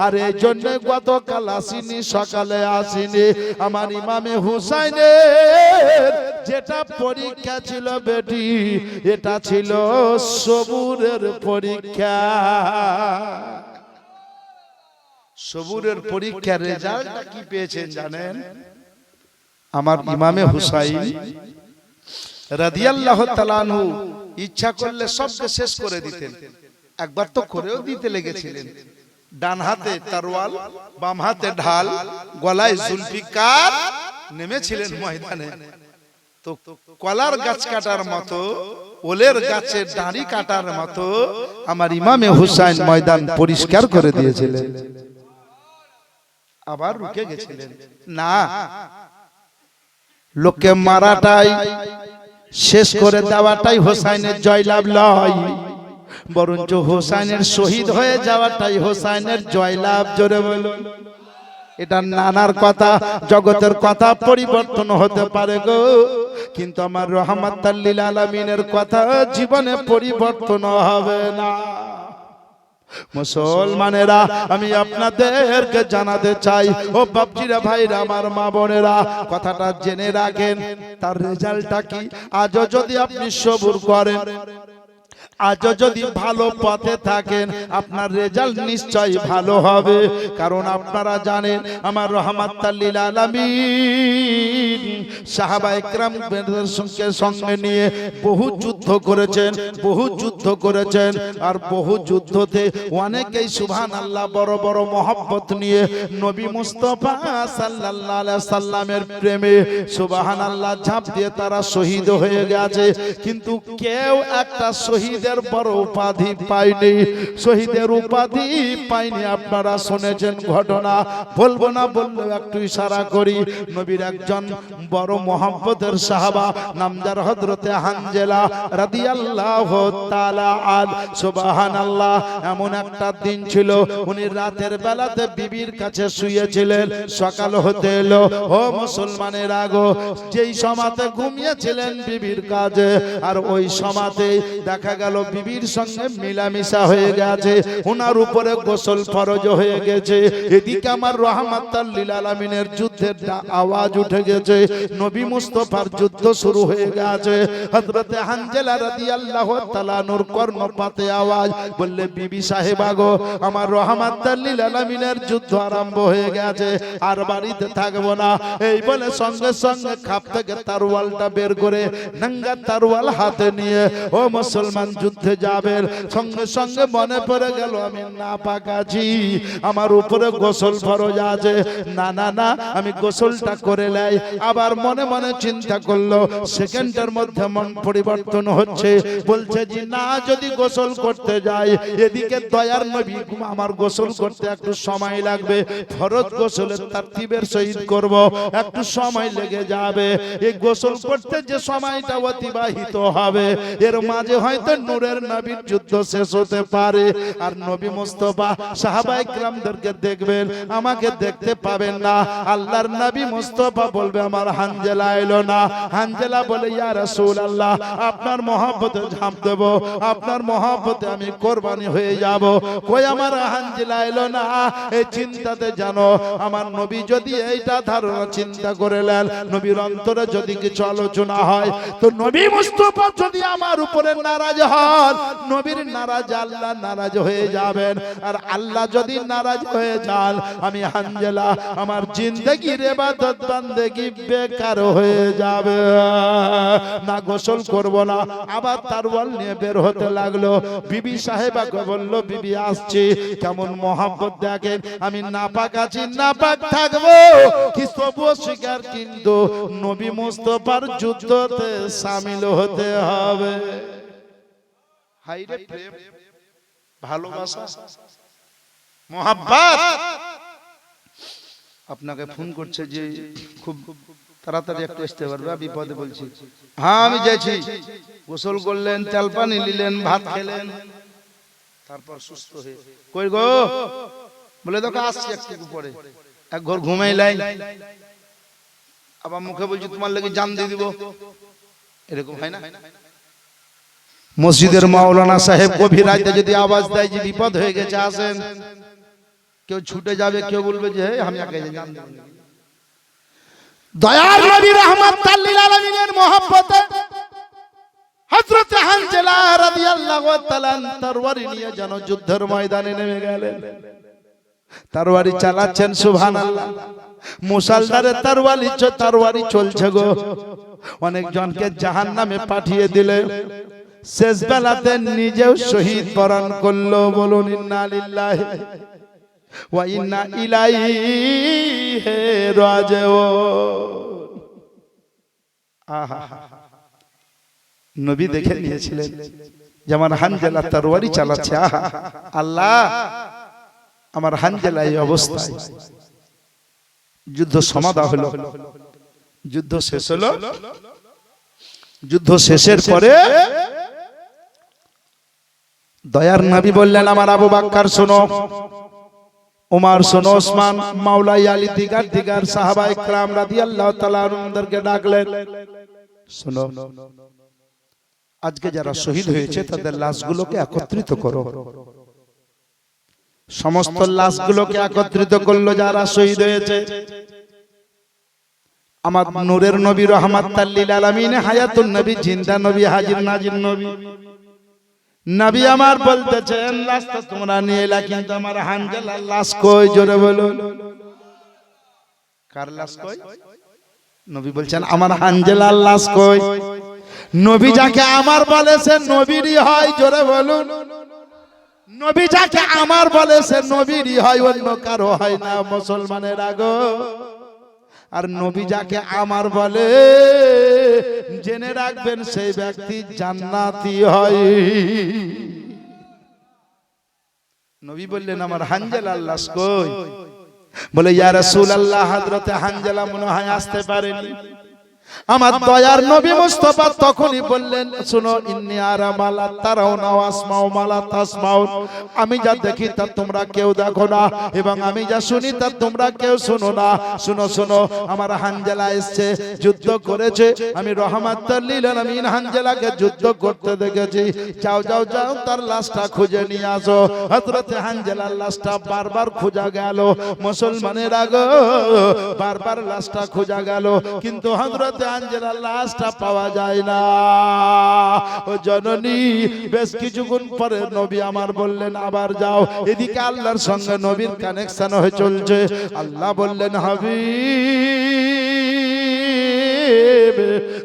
আর এই জন্য গতকাল আসিনি, সকালে আসিনি। আমার ইমামে হুসাইনের যেটা পরীক্ষা ছিল বেটি, এটা ছিল সবুরের পরীক্ষা। সবুরের পরীক্ষার রেজাল্টটা কি পেয়েছেন জানেন? আমার ইমামে হুসাইন রাদিয়াল্লাহু তাআলা আনহু ইচ্ছা করলে সবকে শেষ করে দিতেন। একবার তো করেও দিতে লেগেছিলেন। ডান হাতে তরোয়াল, বাম হাতে ঢাল, গলায় জুলফিকার, নেমেছিলেন ময়দানে। তো কলার গাছ কাটার মতো, ওলের গাছের দাঁড়ি কাটার মতো আমার ইমামে হুসাইন ময়দান পরিষ্কার করে দিয়েছিলেন। আবার রুকে গেছিলেন না, লোককে মারাটাই, শেষ করে দেওয়াটাই হোসাইনের জয়লাভ নয়, বরঞ্চ হোসাইনের শহীদ হয়ে যাওয়াটাই হোসাইনের জয়লাভ। জোরে বলুন। এটা নানার কথা, জগতের কথা পরিবর্তন হতে পারে গো, কিন্তু আমার রহমাতুল লিল আলামিনের কথা জীবনে পরিবর্তন হবে না। মুসলমানেরা, আমি আপনাদেরকে জানাতে চাই, ও বাপজিরা, ভাইরা, আমার মা বোনেরা, কথাটা জেনে রাখেন। তার রেজাল্টটা কি? আজও যদি আপনি সবুর করেন, আজও যদি ভালো পথে থাকেন, আপনার রেজাল্ট নিশ্চয়ই ভালো হবে। কারণ আপনারা জানেন আমার রহমাতুল লিল আলামিন সাহাবায়ে কেরামদের সঙ্গে নিয়ে বহু যুদ্ধ করেছেন, বহু যুদ্ধ করেছেন। আর বহু যুদ্ধতে অনেকেই সুবহানাল্লাহ বড় বড় মহব্বত নিয়ে নবী মুস্তাফা সাল্লাল্লাহু আলাইহি সাল্লামের প্রেমে সুবহানাল্লাহ ঝাঁপ দিয়ে তারা শহীদ হয়ে গেছে। কিন্তু কেউ একটা শহীদের বড় উপাধি পায়নি, শহীদের উপাধি পায়নি। আপনারা শুনেছেন ঘটনা, বলবো না, বললেও একটু ইশারা করি। নবীর একজন বড় মহব্বতের সাহাবা, নামদার হযরতে হানজালা রাদিয়াল্লাহু তাআলা আন, সুবহানাল্লাহ। এমন একটা দিন ছিল, উনি রাতের বেলাতে বিবির কাছে শুয়েছিলেন। সকাল হতে এলো, ও মুসলমানের আগো, যেই সমাতে ঘুমিয়েছিলেন বিবির কাছে, আর ওই সমাতে দেখা গেল বিবির সঙ্গে মিলামিশা হয়ে গেছে, ওনার উপরে গোসল ফরজ হয়ে গেছে। এদিকে আমার রহমাতুল লিল আলামিনের যুদ্ধের আওয়াজ উঠে গেছে, নবী মুস্তাফার যুদ্ধ শুরু হয়ে গেছে। হযরতে হানজালা রাদিয়াল্লাহু তাআলা নূর কর্ণপাতে আওয়াজ, বললে বিবি সাহেবা গো, আমার রহমাতুল লিল আলামিনের যুদ্ধ আরম্ভ হয়ে গেছে, আর বাড়িতে থাকবো না। এই বলে সঙ্গে সঙ্গে খাপ থেকে তরোয়ালটা বের করে, নঙ্গা তরোয়াল হাতে নিয়ে ও মুসলমান যুদ্ধে যাবেন। সঙ্গে সঙ্গে মনে পড়ে গেল আমি নাপাক আছি, আমার উপরে গোসল ফরজ আছে। না না না, আমি গোসলটা করে লাই। আবার মনে মনে মনে চিন্তা করলো, সেকেন্ডের মধ্যে মন পরিবর্তন হচ্ছে, বলছে যে না, যদি গোসল করতে যাই, এদিকে দয়ার নবী আমার গোসল করতে একটু সময় লাগবে, ফরজ গোসলের তারতিবের সহিত করব, একটু সময় লেগে যাবে, এই গোসল করতে যে সময়টা অতিবাহিত হবে এর মাঝে হয়তো নূরের নবীর যুদ্ধ শেষ হতে পারে, আর নবী মুস্তাফা সাহাবায়ে কিরামদেরকে দেখবেন, আমাকে দেখতে পাবেন না। আল্লাহর নবী মুস্তাফা বলবে আমার হানজালা এলো না। হানজালা বলে ইয়া রাসূলুল্লাহ, আপনার মহব্বতে ঝাঁপ দেব, আপনার মহব্বতে আমি কোরবানি হয়ে যাব, কই আমার হানজালা এলো না। এই চিন্তাতে জানো আমার নবী যদি এইটা ধারণা চিন্তা করেলেন, নবীর অন্তরে যদি কিছু আলোচনা হয়, তো নবী মুস্তাফা যদি আমার উপরে নারাজ হন, নবীর নারাজ আল্লাহ নারাজ হয়ে যাবেন, আর আল্লাহ যদি নারাজ হয়ে যান, আমি হানজালা আমার জিন্দেগির ইবাদত বান্দেগি বেকার হয়ে যাবে, না গোসল করব না। আবার তারওয়াল নিয়ে বের হতে লাগলো। বিবি সাহেবাকে বলল, বিবি আসছি, কেমন মহব্বত দেখেন, আমি নাপাক আছি, নাপাক থাকবো কি তবুও স্বীকার, কিন্তু নবী মুস্তাফার যুদ্ধতে শামিল হতে হবে। হাইরে প্রেম, ভালোবাসা, মহব্বত। আপনাকে ফোন করছে যে খুব তাড়াতাড়ি একটু আসতে পারবে, বিপদে বলছি। হ্যাঁ আমি যাইছি। গোসল করলেন, তেল পানি নিলেন, ভাত খেলেন, তারপর সুস্থ হয়ে কই গো বলে দেখো আসছি একটু পরে, এক ঘর ঘুমাইলাই, আবার মুখে বলছি তোমার লাগি জান দিয়ে দিব, এরকম হয় না? মসজিদের মাওলানা সাহেব গভীর রাতে যদি আওয়াজ দেয় যে বিপদ হয়ে গেছে আসেন, কেউ ছুটে যাবে, কেউ বলবে যে আমি আগে জান দেব। দয়ার নবী রাহমাতাল লিল আলামিনের মহব্বতে হযরত হানজালা রাদিয়াল্লাহু তাআলা তরবারি নিয়ে যেন যুদ্ধের ময়দানে নেমে গেলেন। তরবারি চালাচ্ছেন, সুবহানাল্লাহ, মুসালদারে তরবারি চলছে গো। অনেক জনকে জাহান্নামে পাঠিয়ে দিলে, শেষ বেলাতে নিজেও শহীদ বরণ করলো। বলুন ইন্না লিল্লাহি ওয়া ইন্না ইলাইহি রাজিউন। আহা, নবী দেখে নিয়েছিলেন যে আমার হানজালা তরবারি চালাচ্ছে। আহা আল্লাহ, আমার হানজালা এই অবস্থায়। যুদ্ধ সমাধা হলো, যুদ্ধ শেষ হলো। যুদ্ধ শেষের পরে দয়ার নবী বললেন আমার আবু বকর শোনো, ওমর শোনো, ওসমান, মাওলাই আলী, দিগার সাহাবায়ে কিরাম রাদিয়াল্লাহু তাআলা আনহুদেরকে ডাকলেন, শোনো আজকে যারা শহীদ হয়েছে তাদের লাশগুলোকে একত্রিত করো। সমস্ত লাশগুলোকে একত্রিত করলো যারা শহীদ হয়েছে। আমার নূরের নবী রাহমাতাল লিল আলামিন, হায়াতুন নবী, জিন্দা নবী, হাজির নাজির নবী। নবী আমার বলতেছেন লাশ তো তোমরা নিয়ে এলা, কিন্তু আমার হানজালার লাশ কই? জোরে বলুন, কার লাশ কই? নবী বলছেন আমার হানজালার লাশ কই? নবী যাকে আমার বলে সে নবীরই হয়। জোরে বলুন, নবী যাকে আমার বলে সে নবীরই হয়, অন্য কারো হয় না। মুসলমানের আগো, আর নবী যাকে আমার বলে জেনে রাখবেন সেই ব্যক্তি জান্নাতি হয়। নবী বললেন আমার হানজালার লাশ কই? বলে ইয়া রাসূলুল্লাহ, হযরতে হানজালা মনে হয় আসতে পারেনি। আমার দয়ার নবী মুস্তাফা তখনই বললেন শুনো, ইন্নী আরা মালা তারাউনা ওয়া আসমাউ মালা তাসমাউন, আমি যা দেখি তা তোমরা কেউ দেখো না, এবং আমি যা শুনি তা তোমরা কেউ শোনো না। শুনো শোনো, আমার হানজালা এসেছে, যুদ্ধ করেছে, আমি রাহমাতুল লিল আলামিন হানজালাকে যুদ্ধ করতে দেখেছি। যাও যাও যাও, তার লাশটা খুঁজে নিয়ে আসো। হযরতে হানজালার লাশটা বারবার খোঁজা গেল। মুসলমানের আগো, বারবার লাশটা খোঁজা গেল, কিন্তু হযরত হানজালার লাশটা পাওয়া যায় না। ও জননী, বেশ কিছুক্ষণ পরে নবী আমার বললেন আবার যাও। এদিকে আল্লাহর সঙ্গে নবীর কানেকশন হয়ে চলছে। আল্লাহ বললেন হাবিব,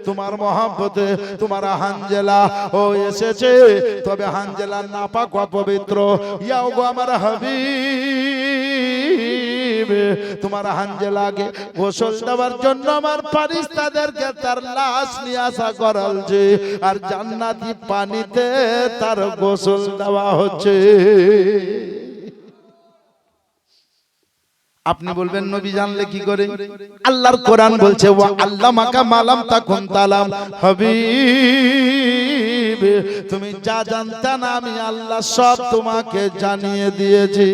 তোমার মহব্বতে তোমার হানজালা ও এসেছে, তবে হানজালা নাপাক অপবিত্র। ইয়াও গো আমার হাবিব, তোমার হানজালাকে গোসল দেওয়ার জন্য আমার ফেরেশতাদেরকে তার লাশ নিয়ে আসা করালছে আর জান্নাতি পানিতে তার গোসল দেওয়া হচ্ছে। আপনি বলবেন নবী জানলে কি করে? আল্লাহর কোরআন বলছে ওয়া আল্লামাকা মালাম তাকুন তালাম, হাবিব তুমি যা জানতা না আমি আল্লাহ সব তোমাকে জানিয়ে দিয়েছি।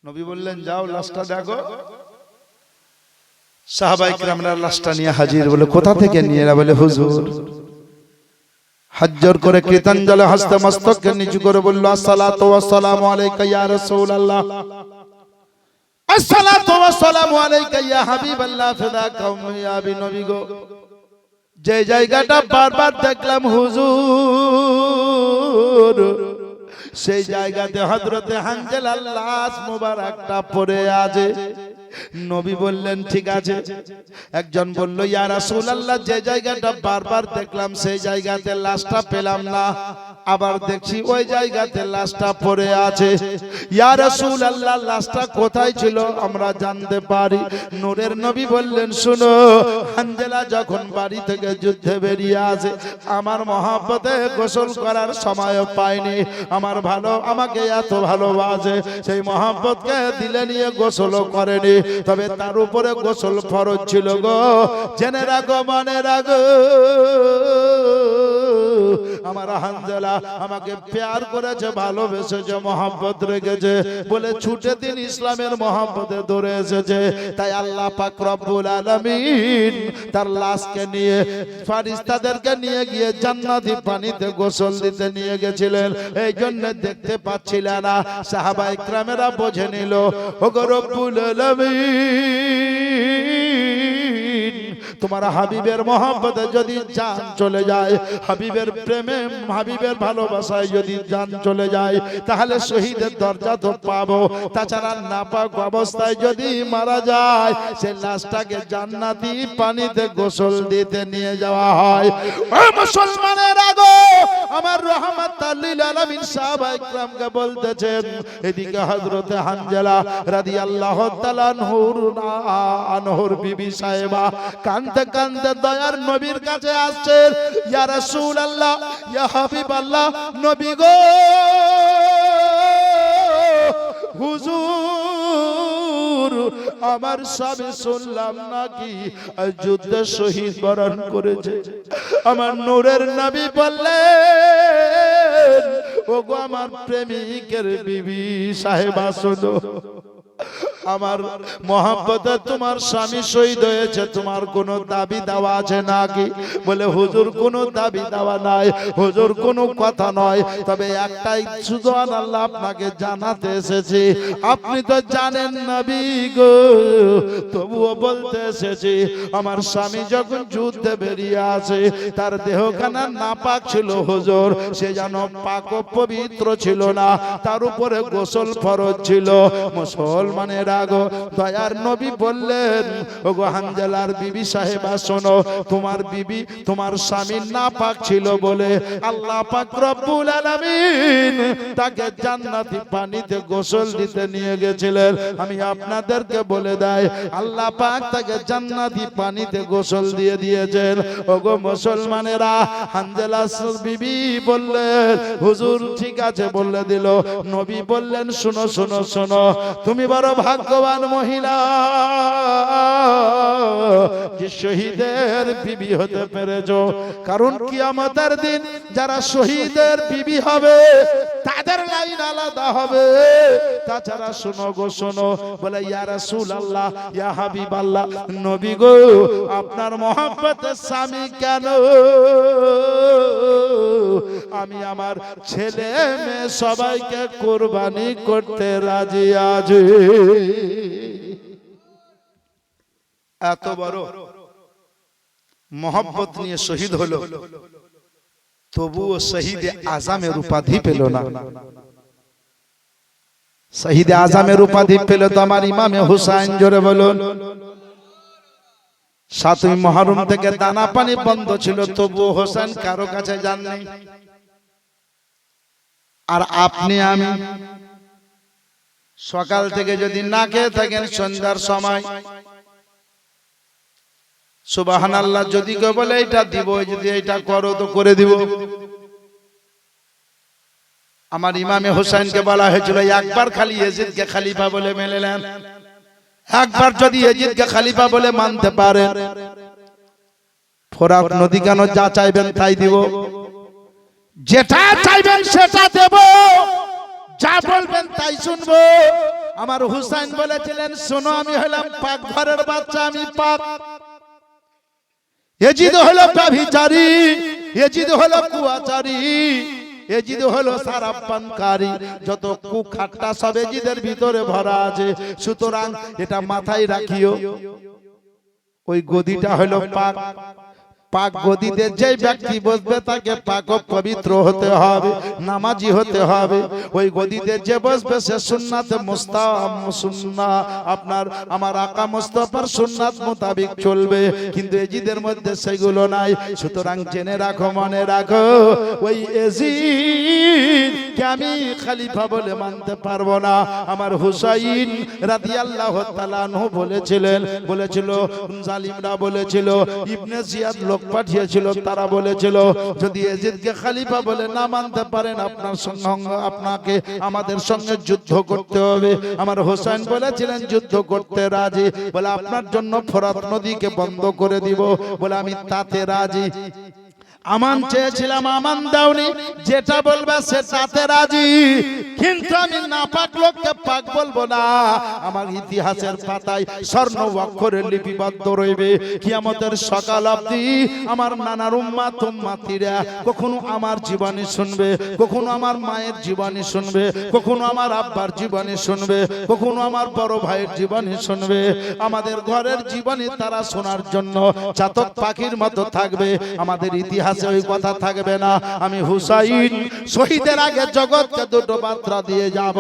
নবী বললেন যাও লাশটা দেখো। সাহাবায়ে কিরামরা লাশটা নিয়ে হাজির। বলে কোথা থেকে নিয়ে এরা? বলে হুজুর। হাজ্জর করে কৃতাঞ্জলি হস্তে মস্তককে নিচু করে বলল আসসালাতু ওয়াসসালামু আলাইকা ইয়া রাসূলুল্লাহ, আসসালাতু ওয়াসসালামু আলাইকা ইয়া হাবিবাল্লাহ, ফিদাকা উম্মি ইয়া নবী গো। যে জায়গাটা বারবার দেখলাম হুজুর, সেই জায়গাতে হযরতে হানজালার লাশ মুবারকটা পড়ে আছে। নবী বললেন ঠিক আছে। একজন বলল ইয়া রাসূলুল্লাহ যে জায়গাটা বারবার দেখলাম সেই জায়গাতে লাশটা পেলাম না, আবার দেখছি ওই জায়গাতে লাশটা পড়ে আছে। ইয়া রাসূলুল্লাহ লাশটা কোথায় ছিল আমরা জানতে পারি? নূরের নবী বললেন শুনো, হানজালা যখন বাড়ি থেকে যুদ্ধে বেরিয়ে আসে আমার মহব্বতে গোসল করার সময় পায়নি। আমার আমাকে এত ভালোবাসে, সেই মহব্বতকে দিলে নিয়ে গোসল করেনি, তবে তার উপরে গোসল ফরজ ছিল গো। জেনে রাখো মনে রাখো, আমার হানজালা আমাকে প্যার করেছে, ভালোবেসেছে, মহব্বত রেখেছে বলে ছুটে দিন ইসলামের মহব্বতে দৌড়ে এসেছে। তাই আল্লাহ পাক রব্বুল আলামিন তার লাশকে নিয়ে ফেরেশতাদেরকে নিয়ে গিয়ে জান্নাতি পানিতে গোসল দিতে নিয়ে গেছিলেন। এই জন্য দেখতে পাচ্ছিলেন না। সাহাবায়ে কিরামেরা বুঝে নিল ওগো রব্বুল আলামিন তোমার হাবিবের মহব্বতে যদি জান চলে যায়, হাবিবের প্রেমে হাবিবের ভালোবাসায় যদি জান চলে যায় তাহলে শহীদের দরজা তো পাবো। তাছাড়া নাপাক অবস্থায় যদি মারা যায় সে লাশটাকে জান্নাতি পানিতে গোসল দিতে নিয়ে যাওয়া হয়। ও মুসলমানের আগো আমার রাহমাতুল লিল আলামিন সাহাবায়ে কিরামকে বলতেছেন এদিকে হযরতে হানজালা রাদিয়াল্লাহু তাআলা আনহুর বিবি সাহেবা কাঁদতে কাঁদতে দয়ার নবীর কাছে আসছেন। ইয়া রাসূলুল্লাহ, ইয়া হাবিবাল্লাহ, নবী গো হুজুর আমার স্বামী শুনলাম নাকি যুদ্ধে শহীদ বরণ করেছে। আমার নূরের নবী বললেন ওগো আমার প্রেমিকের বিবি সাহেবা শোনো, আমার মহব্বতে তোমার স্বামী শহীদ হয়েছে, তোমার কোনো দাবি দাওয়া আছে নাকি? বলে হুজুর কোনো দাবি দাওয়া নাই, হুজুর কোনো কথা নয়, তবে একটাই শুধু আল্লাহ আপনাকে জানাতে এসেছি। আপনি তো জানেন নবী গো, তবুও বলতে এসেছি আমার স্বামী যখন যুদ্ধে বেরিয়ে আসে তার দেহখানা নাপাক ছিল হুজুর, সে যেন পাক পবিত্র ছিল না, তার উপরে গোসল ফরজ ছিল। মুসলমানের আগো দয়ার নবী বললেন ওগো হানজালার বিবি সাহেবা শোনো, তোমার বিবি তোমার স্বামী নাপাক ছিল বলে আল্লাহ পাক রব্বুল আলামিন তাকে জান্নাতি পানিতে গোসল দিতে নিয়ে গেছিলেন। আমি আপনাদেরকে বলে দেই আল্লাহ পাক তাকে জান্নাতি পানিতে গোসল দিয়ে দিয়েছেন। ওগো মুসলমানেরা হানজালা বিবি বললেন হুজুর ঠিক আছে বলে দিল। নবী বললেন শোনো শোনো শোনো, তুমি বড় ভাগ্যবান মহিলা যে শহীদের বিবি হতে পেরেছো, কারণ কিয়ামতের দিন যারা শহীদের বিবি হবে তাদের লাইন আলাদা হবে। তাছাড়া শোনো গো শোনো, বলে ইয়া রাসূলুল্লাহ, ইয়া হাবিবাল্লাহ, নবী গো আপনার মহব্বতের স্বামী কেন আমি আমার ছেলে মেয়ে সবাইকে কুরবানি করতে রাজি আছি। এত বড় মহব্বত নিয়ে শহীদ হলো, তবুও শহীদে আজমের উপাধি পেল না। শহীদে আজমের উপাধি পেল তো আমার ইমামে হুসাইন, জোরে বলুন। 7ই মুহররম থেকে দানা পানি বন্ধ ছিল, তবুও হোসেন কারো কাছে যাননি। আর আপনি আমি সকাল থেকে যদি না খেয়ে থাকেন সন্ধ্যার সময় সুবহানাল্লাহ যদি কেউ বলে এটা দিব, যদি এটা করো তো করে দিব। আমার ইমামে হোসেনকে বলা হয়েছিল একবার খালি ইয়াজিদকে খলিফা বলে মেনে নেন, একবার যদি ইয়াজিদকে খলিফা বলে মানতে পারেন ফোরাত নদী কেন যা চাইবেন তাই দিব, যেটা চাইবেন সেটা দেব, যা বলবেন তাই শুনবো। আমার হুসাইন বলেছিলেন শোনো আমি হলাম পাক ঘরের বাচ্চা, আমি পাক। ইয়াজিদ হলো ব্যভিচারী, ইয়াজিদ হলো কুয়াচারী, ইয়াজিদ হলো সারাপ পানকারী, যত কুখাট্টা সব ইয়াজিদের ভিতরে ভরা আছে। সুতরাং এটা মাথায় রাখিও, ওই গদিটা হলো পাক। পাক গদিতে যে ব্যক্তি বসবে তাকে পাক ও পবিত্র হতে হবে, নামাজি হতে হবে। ওই গদিতে যে বসবে সে সুন্নাতে সুন্নাহ আপনার আমার আকা মুস্তাফার সুন্নাত মোতাবেক চলবে, কিন্তু ইয়াজিদের মধ্যে সেগুলো নাই। সুতরাং জেনে রাখো, মনে রাখো, ওই ইয়াজিদ কে আমি খলিফা বলে মানতে পারবো না। আমার হুসাইন রাদিয়াল্লাহু তাআলা আনহু বলেছিল জালিমরা বলেছিল, ইবনে জিয়াদ লোক পাঠিয়েছিল, তারা বলেছিল যদি ইয়াজিদকে খলিফা বলে না মানতে পারেন আপনার সঙ্গে আপনাকে আমাদের সঙ্গে যুদ্ধ করতে হবে। আমার হোসেন বলেছিলেন যুদ্ধ করতে রাজি, বলে আপনার জন্য ফোরাত নদীকে বন্ধ করে দিব, বলে আমি তাতে রাজি। আমান চেয়েছিলাম, আমান দাওনি, যেটা বলবে সেটাতে রাজি, কিন্তু আমি নাপাক লোককে পাক বলবো না। আমার ইতিহাসের পাতায় স্বর্ণ অক্ষরে লিপিবদ্ধ রইবে কিয়ামতের সকাল অবধি। আমার নানার উম্মাত উম্মাতিরা কখনো আমার জীবনী শুনবে, কখনো আমার মায়ের জীবনী শুনবে, কখনো আমার আব্বার জীবনী শুনবে, কখনো আমার বড় ভাইয়ের জীবনী শুনবে। আমাদের ঘরের জীবনী তারা শোনার জন্য চাতক পাখির মতো থাকবে, আমাদের ইতিহাস ওই কথা থাকবে না। আমি হুসাইন শহীদের আগে জগৎকে দুটো বার্তা দিয়ে যাব।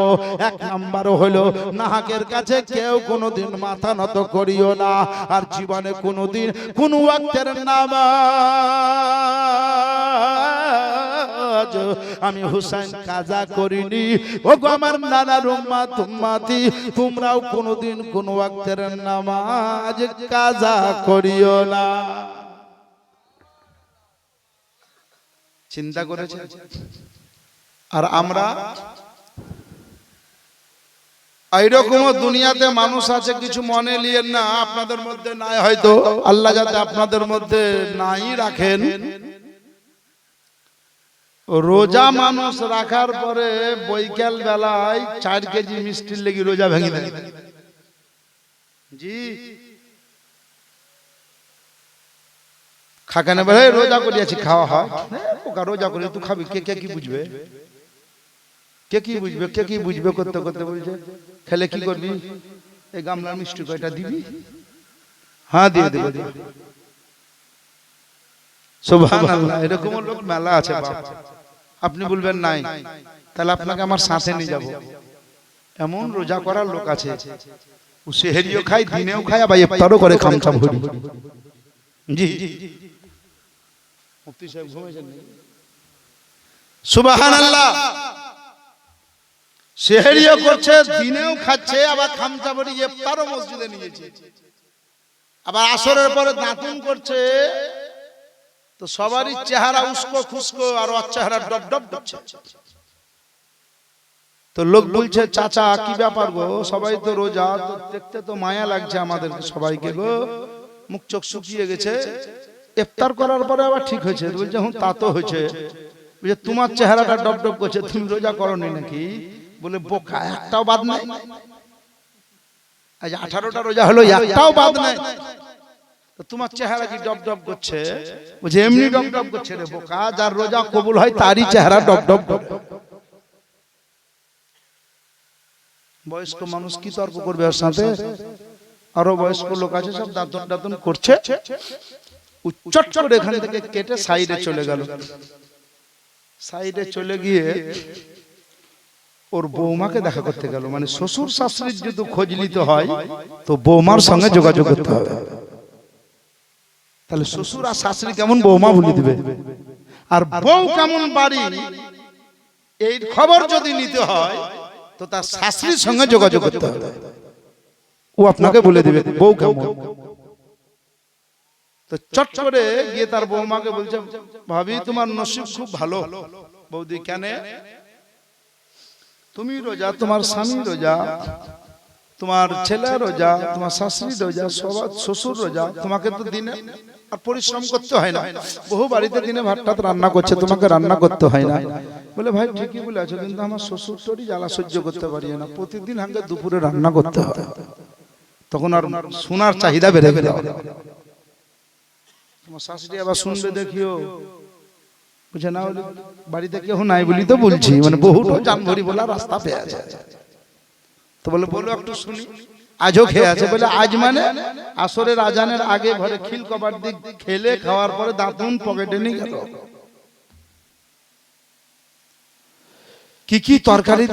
এক নাম্বার হলো নাহাকের কাছে কেউ কোনোদিন মাথা নত করিও না, আর জীবনে কোনোদিন কোন ওয়াক্তের নামাজ আমি হুসাইন কাজা করিনি। ওগো আমার নানার উম্মাত উম্মাতি, তোমরাও কোনোদিন কোন ওয়াক্তের নামাজ কাজা করিও না। চিন্তা করেছে? আর আমরা এইরকম দুনিয়াতে মানুষ আছে, কিছু মনে নিয়েন না, আপনাদের মধ্যে নাই, হয়তো আল্লাহ যাতে আপনাদের মধ্যে নাই রাখেন। রোজা মানুষ রাখার পরে বৈকাল বেলায় 4 কেজি মিষ্টির লেগে রোজা ভেঙে দেয়। জি খাকানে বলে রোজা করিয়াছি, খাওয়া হয় রোজা করি, তুই খাবি, কে কে কি বুঝবে, কে কি বুঝবে, কে কি বুঝবে, করতে করতে বলছে খেলে কি করবি, এই গামলার মিষ্টি কয়টা দিবি, হ্যাঁ দিয়ে দেবো। সুবহানাল্লাহ, এরকম লোক মেলা আছে। আপনি বলবেন নাই, তাহলে আপনাকে আমার সাথে নিয়ে যাব। এমন রোজা করার লোক আছে, ও সেহরিও খায়, দিনেও খায়, আবার ইফতারও করে খামচা ভরি। জি মুফতি সাহেব ঘুমিয়েছেন নাকি? সুবহানাল্লাহ, সেহরিও করছে, দিনেও খাচ্ছে, আবার খামচা ভরি ইফতারও মসজিদে নিয়েছে, আবার আসরের পরে দাঁতুন করছে। তো সবারই চেহারা উস্কো খুস্কো, আর ওর চেহারা ডব ডব করছে। তো লোক বলছে চাচা কি ব্যাপার গো, সবাই তো রোজা, তো দেখতে তো মায়া লাগছে আমাদের সবাইকে গো, মুখ চোখ শুকিয়ে গেছে, ইফতার করার পরে আবার ঠিক হয়েছে। বলছে হুঁ তা তো হয়েছে, বলছে তোমার চেহারাটা ডব ডব করছে, তুমি রোজা করোনি নাকি? বলে বোকা, একটাও বাদ নাই, আজ 18টা রোজা হলো, একটাও বাদ নাই, তোমার চেহারা কি ডব ডব করছে? বলছে এমনি ডব ডব করছে রে বোকা, যার রোজা কবুল হয় তারই চেহারা ডব ডব করে। বয়স্ক মানুষ কি তর্ক করবে ওর সাথে? আরো বয়স্ক লোক আছে, সব দাঁতন দাঁতন করছে, উচ্চট করে এখান থেকে কেটে সাইডে চলে গেল। সাইডে চলে গিয়ে ওর বৌমাকে দেখা করতে গেল। মানে শ্বশুর শাশুড়ির যদি খোঁজ নিতে হয় তো বৌমার সঙ্গে যোগাযোগ করতে হবে। তাহলে শ্বশুর আর শাশুড়ি কেমন, বৌমা বলে দিবে, আর বউ কেমন বাড়ি, এই খবর যদি নিতে হয় তো তার শাশুড়ির সঙ্গে যোগাযোগ করতে হবে। ও আপনাকে বলে দিবে বউ কেমন। তো চট করে গিয়ে তার বৌমাকে বলছে, ভাবি তোমার নসিব খুব ভালো। বৌদি কেন? তুমি রোজা, তোমার স্বামী রোজা, তোমার ছেলে রোজা, তোমার শাশুড়ি রোজা, সবার শ্বশুর রোজা, তোমাকে তো দিনে আর পরিশ্রম করতে হয় না। বহু বাড়িতে দিনে ভাত টাত রান্না করছে, তোমাকে রান্না করতে হয় না। বলে ভাই ঠিকই বলে আছো, কিন্তু আমার শ্বশুর তোরই জ্বালা সহ্য করতে পারি না, প্রতিদিন আমাকে দুপুরে রান্না করতে হয়। তখন আর সোনার চাহিদা বেড়ে গেল। তোমার শাশুড়ি আবার শুনবে দেখিও, বুঝে না, বাড়িতে কেউ নাই বলি তো বলছি, মানে বহুটা জানভরি বলা রাস্তা পেয়ে আছে। তো বলে বলো একটু শুনি। আজও খেয়ে আছে। বলে আজ মানে আসরের আজানের আগে ঘরে খিল কবার দিক খেলে খাওয়ার পরে দাঁতুন পকেটে নিয়ে গেল। কি কি তরকারি দিয়ে